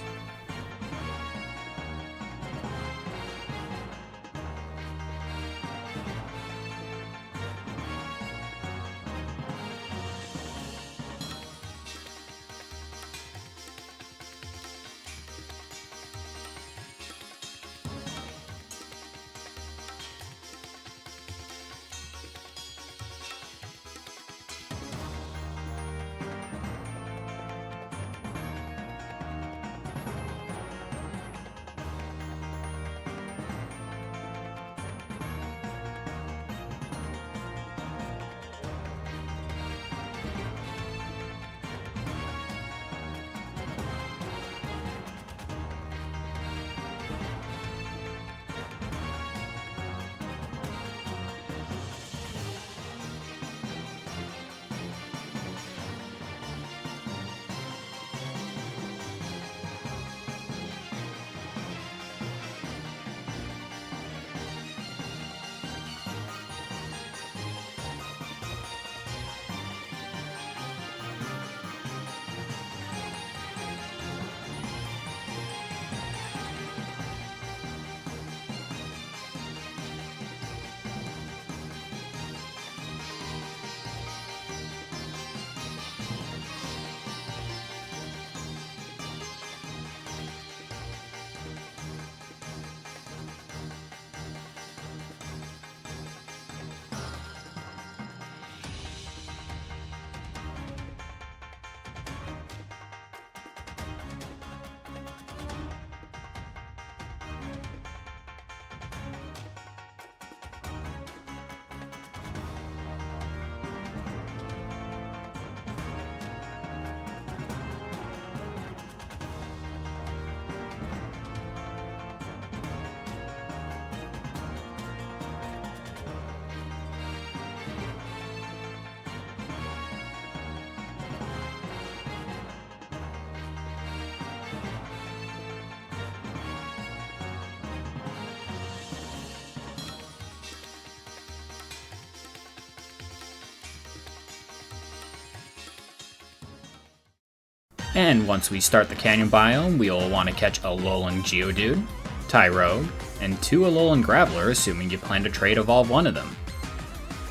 A: And once we start the canyon biome, we will want to catch a Alolan Geodude, Tyrogue, and 2 Alolan Graveler, assuming you plan to trade evolve one of them.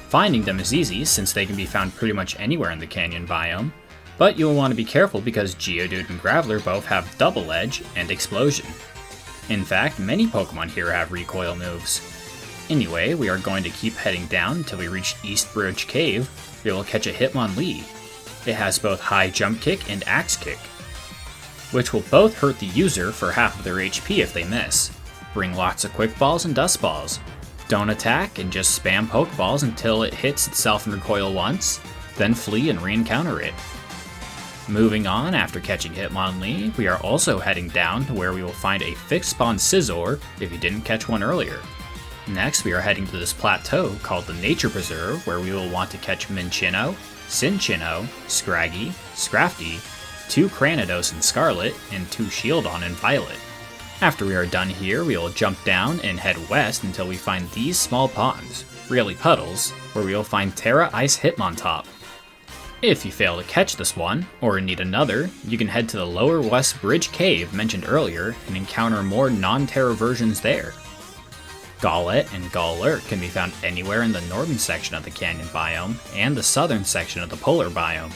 A: Finding them is easy since they can be found pretty much anywhere in the canyon biome, but you will want to be careful because Geodude and Graveler both have Double Edge and Explosion. In fact, many Pokemon here have recoil moves. Anyway, we are going to keep heading down until we reach East Bridge Cave. We will catch a Hitmonlee. It has both high jump kick and axe kick, which will both hurt the user for half of their HP if they miss. Bring lots of quick balls and dust balls. Don't attack and just spam Pokeballs until it hits itself and recoil once, then flee and re-encounter it. Moving on, after catching Hitmonlee, we are also heading down to where we will find a fixed spawn Scizor if you didn't catch one earlier. Next, we are heading to this plateau called the Nature Preserve, where we will want to catch Minccino, Cinccino, Scraggy, Scrafty, 2 Cranidos in Scarlet, and 2 Shieldon in Violet. After we are done here, we will jump down and head west until we find these small ponds, really puddles, where we will find Terra Ice Hitmontop. If you fail to catch this one, or need another, you can head to the Lower West Bridge Cave mentioned earlier and encounter more non-Terra versions there. Golett and Golurt can be found anywhere in the northern section of the canyon biome and the southern section of the polar biome.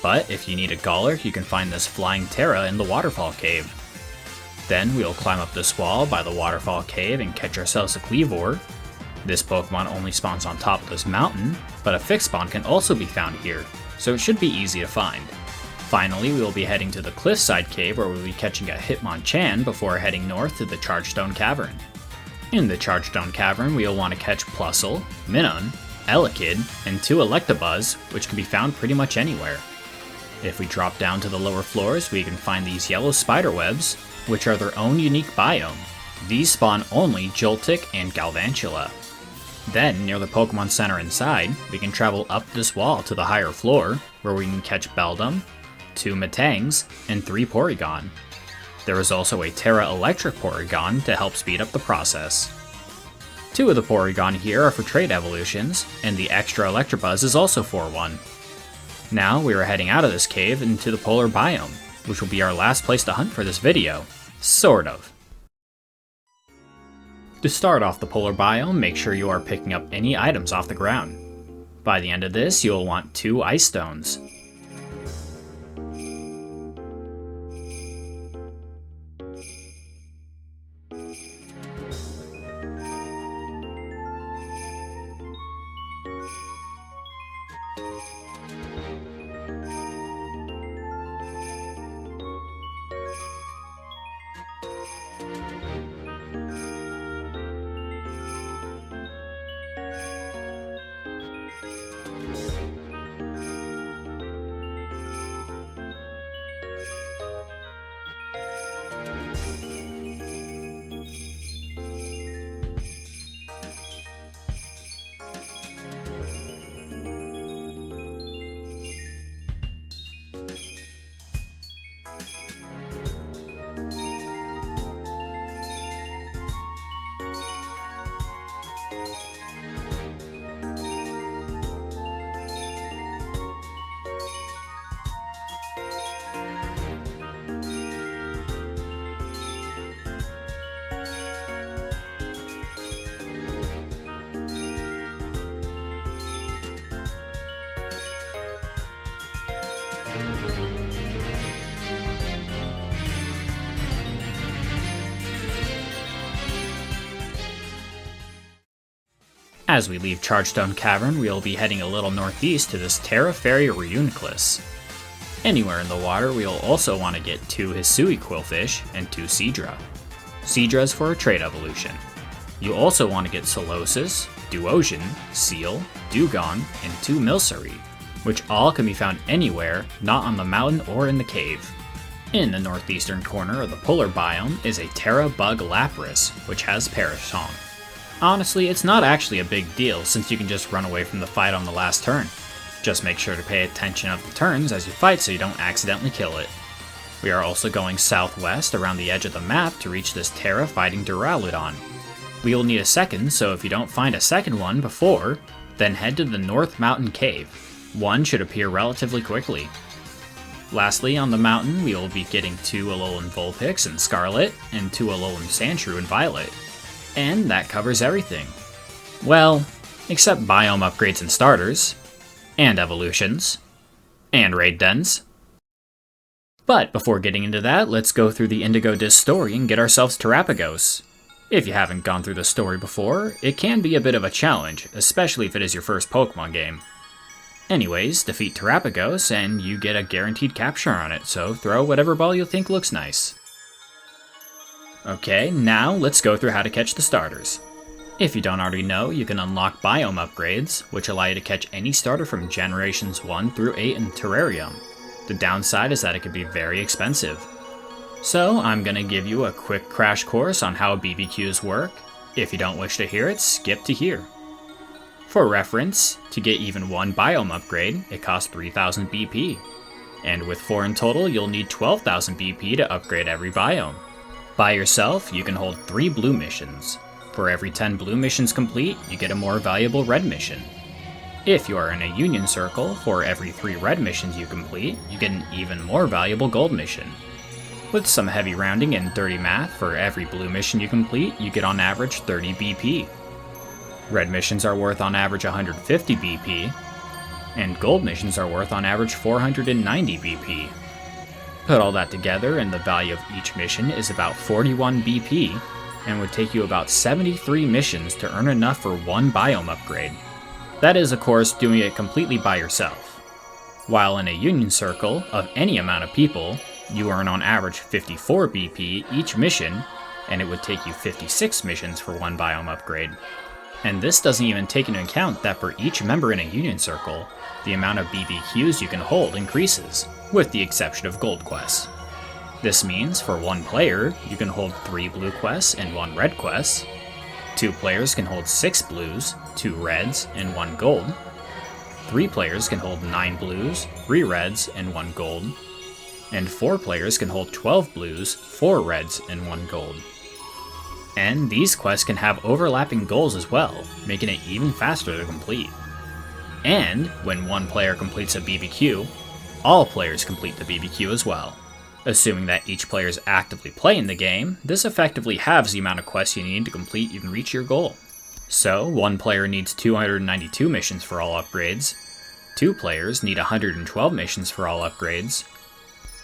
A: But if you need a Golurt, you can find this flying Terra in the Waterfall Cave. Then we will climb up this wall by the Waterfall Cave and catch ourselves a Kleavor. This Pokemon only spawns on top of this mountain, but a fixed spawn can also be found here, so it should be easy to find. Finally, we will be heading to the Cliffside Cave where we will be catching a Hitmonchan before heading north to the Chargestone Cavern. In the Chargestone Cavern, we will want to catch Plusle, Minun, Elekid, and 2 Electabuzz, which can be found pretty much anywhere. If we drop down to the lower floors, we can find these yellow spiderwebs, which are their own unique biome. These spawn only Joltik and Galvantula. Then, near the Pokemon Center inside, we can travel up this wall to the higher floor, where we can catch Beldum, 2 Metangs, and 3 Porygon. There is also a Terra Electric Porygon to help speed up the process. 2 of the Porygon here are for trade evolutions, and the extra Electabuzz is also for one. Now we are heading out of this cave into the polar biome, which will be our last place to hunt for this video. Sort of. To start off the polar biome, make sure you are picking up any items off the ground. By the end of this, you'll want 2 Ice Stones. As we leave Chargestone Cavern, we will be heading a little northeast to this Terra Fairy Reuniclus. Anywhere in the water, we will also want to get 2 Hisui Quillfish and 2 Seadra. Seadra is for a trade evolution. You also want to get Solosis, Duosion, Seal, Dugong, and 2 Milcery, which all can be found anywhere, not on the mountain or in the cave. In the northeastern corner of the polar biome is a Terra Bug Lapras, which has Perish Song. Honestly, it's not actually a big deal since you can just run away from the fight on the last turn. Just make sure to pay attention of the turns as you fight so you don't accidentally kill it. We are also going southwest around the edge of the map to reach this Terra fighting Duraludon. We will need a second, so if you don't find a second one before, then head to the North Mountain Cave. One should appear relatively quickly. Lastly, on the mountain, we will be getting 2 Alolan Vulpix in Scarlet, and 2 Alolan Sandshrew in Violet. And that covers everything. Well, except biome upgrades and starters, and evolutions, and raid dens. But before getting into that, let's go through the Indigo Disc story and get ourselves Terapagos. If you haven't gone through the story before, it can be a bit of a challenge, especially if it is your first Pokemon game. Anyways, defeat Terapagos and you get a guaranteed capture on it, so throw whatever ball you think looks nice. Okay, now let's go through how to catch the starters. If you don't already know, you can unlock biome upgrades, which allow you to catch any starter from generations 1 through 8 in Terrarium. The downside is that it can be very expensive. So I'm going to give you a quick crash course on how BBQs work. If you don't wish to hear it, skip to here. For reference, to get even one biome upgrade, it costs 3000 BP. And with 4 in total, you'll need 12,000 BP to upgrade every biome. By yourself, you can hold 3 blue missions. For every 10 blue missions complete, you get a more valuable red mission. If you are in a Union Circle, for every 3 red missions you complete, you get an even more valuable gold mission. With some heavy rounding and dirty math, for every blue mission you complete, you get on average 30 BP. Red missions are worth on average 150 BP, and gold missions are worth on average 490 BP. Put all that together and the value of each mission is about 41 BP, and would take you about 73 missions to earn enough for one biome upgrade. That is, of course, doing it completely by yourself. While in a Union Circle of any amount of people, you earn on average 54 BP each mission, and it would take you 56 missions for one biome upgrade. And this doesn't even take into account that for each member in a Union Circle, the amount of BBQs you can hold increases, with the exception of gold quests. This means for one player, you can hold 3 blue quests and 1 red quest. 2 players can hold 6 blues, 2 reds, and 1 gold. 3 players can hold 9 blues, 3 reds, and 1 gold. And 4 players can hold 12 blues, 4 reds, and 1 gold. And these quests can have overlapping goals as well, making it even faster to complete. And when one player completes a BBQ, all players complete the BBQ as well. Assuming that each player is actively playing the game, this effectively halves the amount of quests you need to complete and reach your goal. So, one player needs 292 missions for all upgrades, 2 players need 112 missions for all upgrades,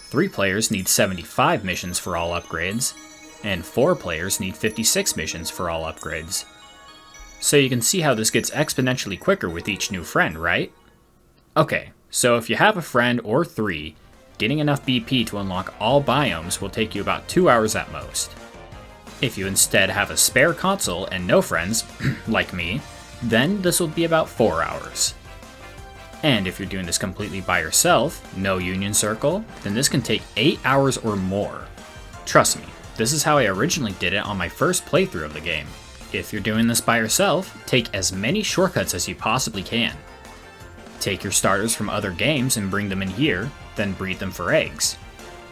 A: 3 players need 75 missions for all upgrades, and 4 players need 56 missions for all upgrades. So you can see how this gets exponentially quicker with each new friend, right? Okay, so if you have a friend or 3, getting enough BP to unlock all biomes will take you about 2 hours at most. If you instead have a spare console and no friends, like me, then this will be about 4 hours. And if you're doing this completely by yourself, no Union Circle, then this can take 8 hours or more. Trust me, this is how I originally did it on my first playthrough of the game. If you're doing this by yourself, take as many shortcuts as you possibly can. Take your starters from other games and bring them in here, then breed them for eggs.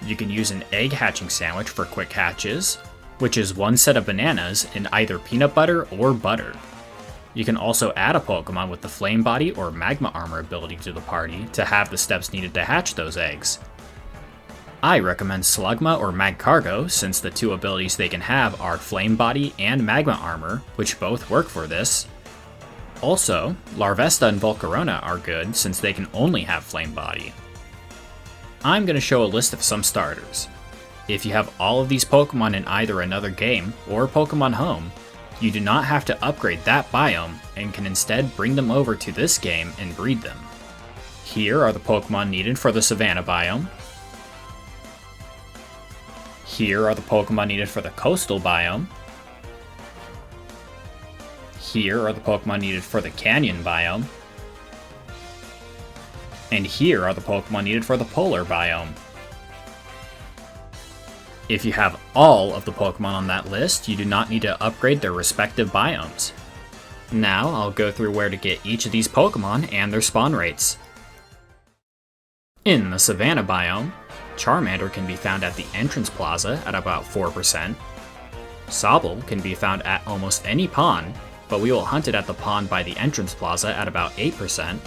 A: You can use an egg hatching sandwich for quick hatches, which is 1 set of bananas in either peanut butter or butter. You can also add a Pokemon with the Flame Body or Magma Armor ability to the party to have the steps needed to hatch those eggs. I recommend Slugma or Magcargo since the 2 abilities they can have are Flame Body and Magma Armor, which both work for this. Also, Larvesta and Volcarona are good since they can only have Flame Body. I'm going to show a list of some starters. If you have all of these Pokemon in either another game or Pokemon Home, you do not have to upgrade that biome and can instead bring them over to this game and breed them. Here are the Pokemon needed for the Savanna Biome. Here are the Pokemon needed for the Coastal Biome. Here are the Pokemon needed for the Canyon Biome. And here are the Pokemon needed for the Polar Biome. If you have all of the Pokemon on that list, you do not need to upgrade their respective biomes. Now I'll go through where to get each of these Pokemon and their spawn rates. In the Savanna Biome, Charmander can be found at the entrance plaza at about 4%. Sobble can be found at almost any pond, but we will hunt it at the pond by the entrance plaza at about 8%.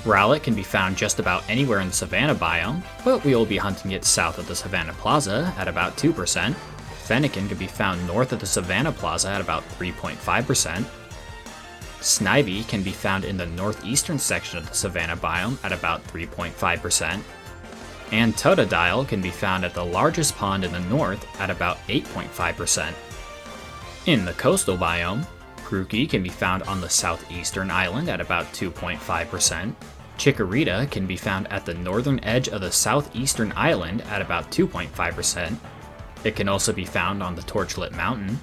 A: Rowlet can be found just about anywhere in the Savanna biome, but we will be hunting it south of the Savanna Plaza at about 2%. Fennekin can be found north of the Savanna Plaza at about 3.5%. Snivy can be found in the northeastern section of the Savanna biome at about 3.5%. And Totodile can be found at the largest pond in the north at about 8.5%. In the coastal biome, Grookey can be found on the southeastern island at about 2.5%. Chikorita can be found at the northern edge of the southeastern island at about 2.5%. It can also be found on the Torchlit Mountain.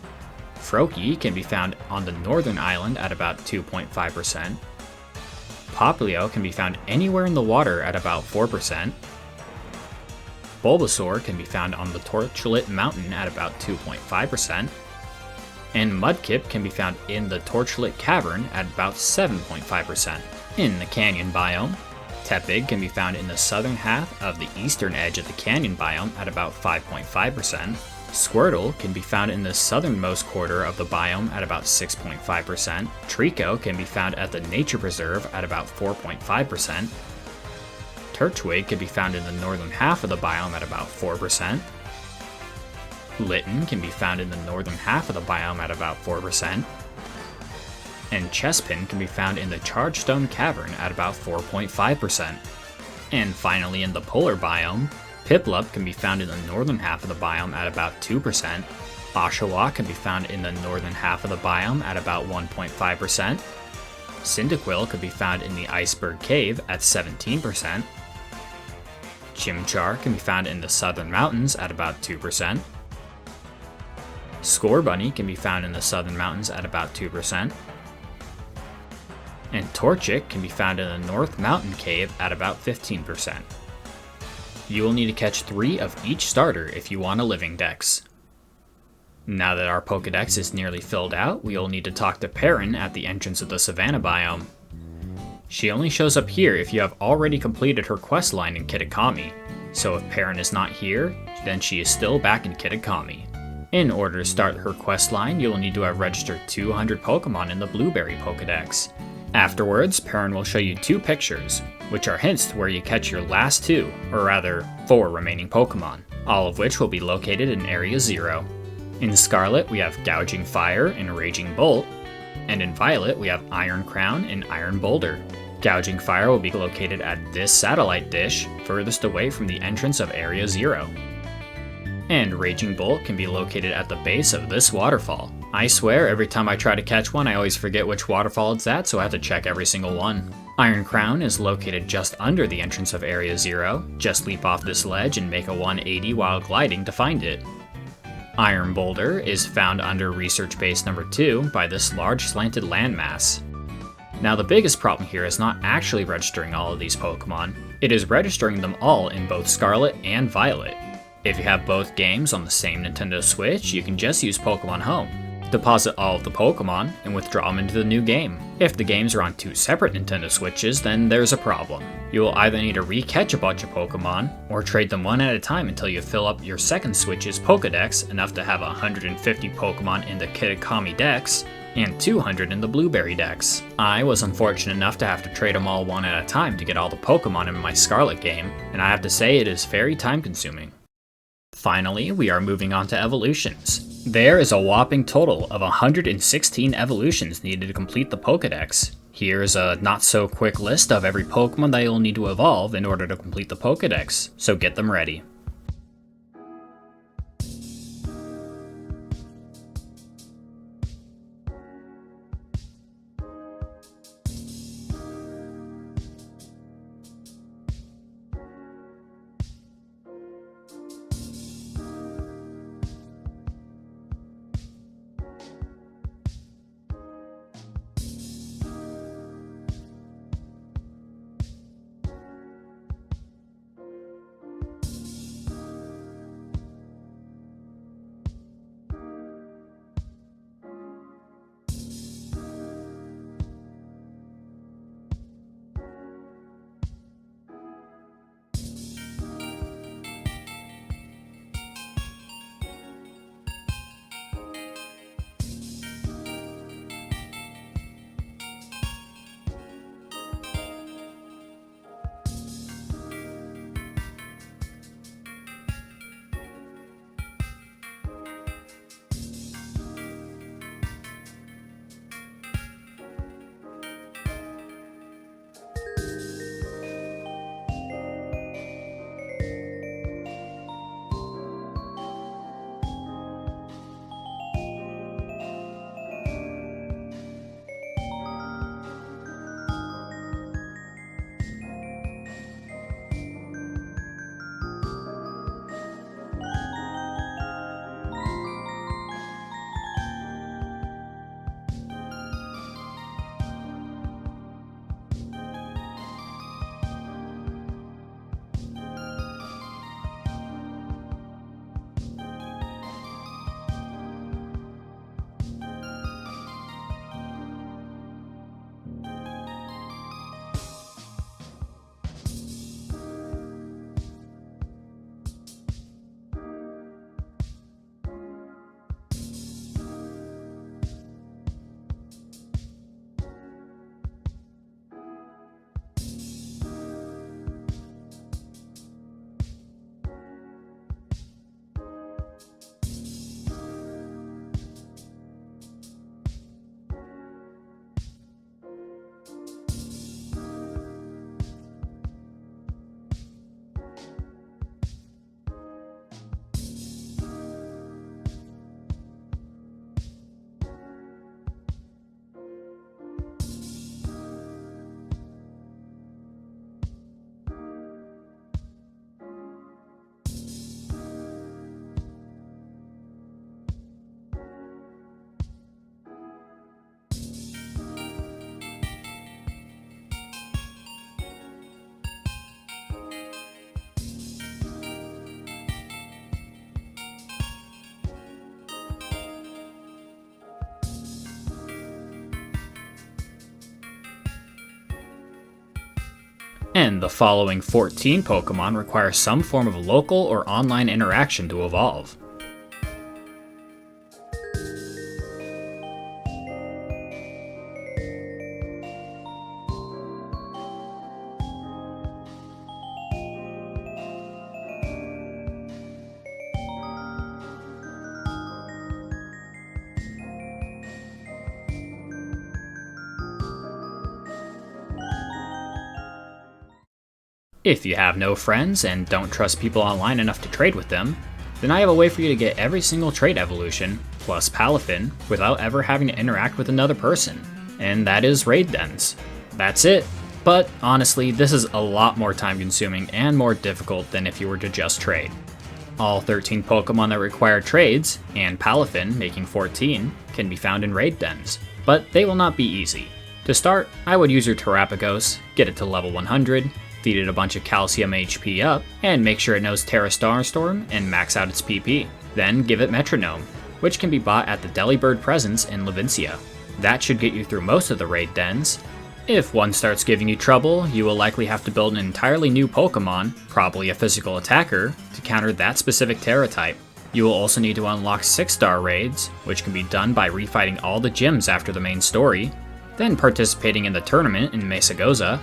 A: Froakie can be found on the northern island at about 2.5%. Popplio can be found anywhere in the water at about 4%. Bulbasaur can be found on the Torchlit Mountain at about 2.5%. And Mudkip can be found in the Torchlit Cavern at about 7.5%. In the Canyon biome, Tepig can be found in the southern half of the eastern edge of the Canyon biome at about 5.5%. Squirtle can be found in the southernmost quarter of the biome at about 6.5%. Trico can be found at the Nature Preserve at about 4.5%. Turtwig can be found in the northern half of the biome at about 4%. Litten can be found in the northern half of the biome at about 4%. And Chespin can be found in the Chargestone Cavern at about 4.5%. And finally, in the polar biome, Piplup can be found in the northern half of the biome at about 2%. Oshawott can be found in the northern half of the biome at about 1.5%. Cyndaquil can be found in the Iceberg Cave at 17%. Chimchar can be found in the southern mountains at about 2%. Scorbunny can be found in the southern mountains at about 2%. And Torchic can be found in the North Mountain Cave at about 15%. You will need to catch 3 of each starter if you want a living dex. Now that our Pokedex is nearly filled out, we will need to talk to Perrin at the entrance of the Savanna biome. She only shows up here if you have already completed her quest line in Kitakami, so if Perrin is not here, then she is still back in Kitakami. In order to start her quest line, you will need to have registered 200 Pokemon in the Blueberry Pokedex. Afterwards, Perrin will show you 2 pictures, which are hints to where you catch your last 2, or rather, 4 remaining Pokemon, all of which will be located in Area 0. In Scarlet, we have Gouging Fire and Raging Bolt, and in Violet, we have Iron Crown and Iron Boulder. Gouging Fire will be located at this satellite dish, furthest away from the entrance of Area 0. And Raging Bolt can be located at the base of this waterfall. I swear, every time I try to catch one, I always forget which waterfall it's at, so I have to check every single one. Iron Crown is located just under the entrance of Area 0. Just leap off this ledge and make a 180 while gliding to find it. Iron Boulder is found under Research Base number 2 by this large slanted landmass. Now the biggest problem here is not actually registering all of these Pokemon, it is registering them all in both Scarlet and Violet. If you have both games on the same Nintendo Switch, you can just use Pokemon Home. Deposit all of the Pokemon and withdraw them into the new game. If the games are on 2 separate Nintendo Switches, then there's a problem. You will either need to re-catch a bunch of Pokemon, or trade them one at a time until you fill up your second Switch's Pokedex enough to have 150 Pokemon in the Kitakami Dex, and 200 in the Blueberry Dex. I was unfortunate enough to have to trade them all one at a time to get all the Pokemon in my Scarlet game, and I have to say it is very time consuming. Finally, we are moving on to evolutions. There is a whopping total of 116 evolutions needed to complete the Pokedex. Here's a not-so-quick list of every Pokemon that you'll need to evolve in order to complete the Pokedex, so get them ready. And the following 14 Pokemon require some form of local or online interaction to evolve. If you have no friends and don't trust people online enough to trade with them, then I have a way for you to get every single trait evolution, plus Palafin, without ever having to interact with another person, and that is raid dens. That's it, but honestly, this is a lot more time consuming and more difficult than if you were to just trade. All 13 Pokemon that require trades, and Palafin, making 14, can be found in raid dens, but they will not be easy. To start, I would use your Terrapagos, get it to level 100, feed it a bunch of calcium HP up, and make sure it knows Terra Starstorm and max out its PP. Then give it Metronome, which can be bought at the Delibird presence in Levincia. That should get you through most of the raid dens. If one starts giving you trouble, you will likely have to build an entirely new Pokemon, probably a physical attacker, to counter that specific Terra type. You will also need to unlock 6-star raids, which can be done by refighting all the gyms after the main story, then participating in the tournament in Mesagoza,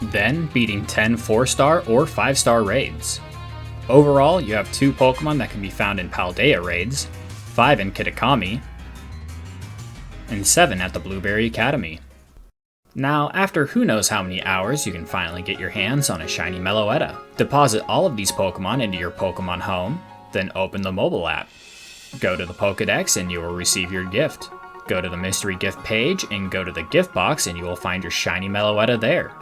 A: then beating 10 4-star or 5-star raids. Overall, you have 2 Pokemon that can be found in Paldea raids, 5 in Kitakami, and 7 at the Blueberry Academy. Now, after who knows how many hours, you can finally get your hands on a shiny Meloetta. Deposit all of these Pokemon into your Pokemon home, then open the mobile app. Go to the Pokédex and you will receive your gift. Go to the mystery gift page and go to the gift box and you will find your shiny Meloetta there.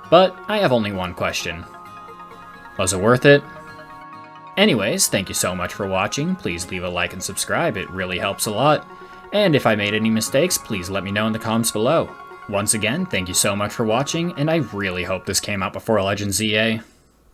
A: But I have only one question. Was it worth it? Anyways, thank you so much for watching. Please leave a like and subscribe, it really helps a lot. And if I made any mistakes, please let me know in the comments below. Once again, thank you so much for watching, and I really hope this came out before Legends EA.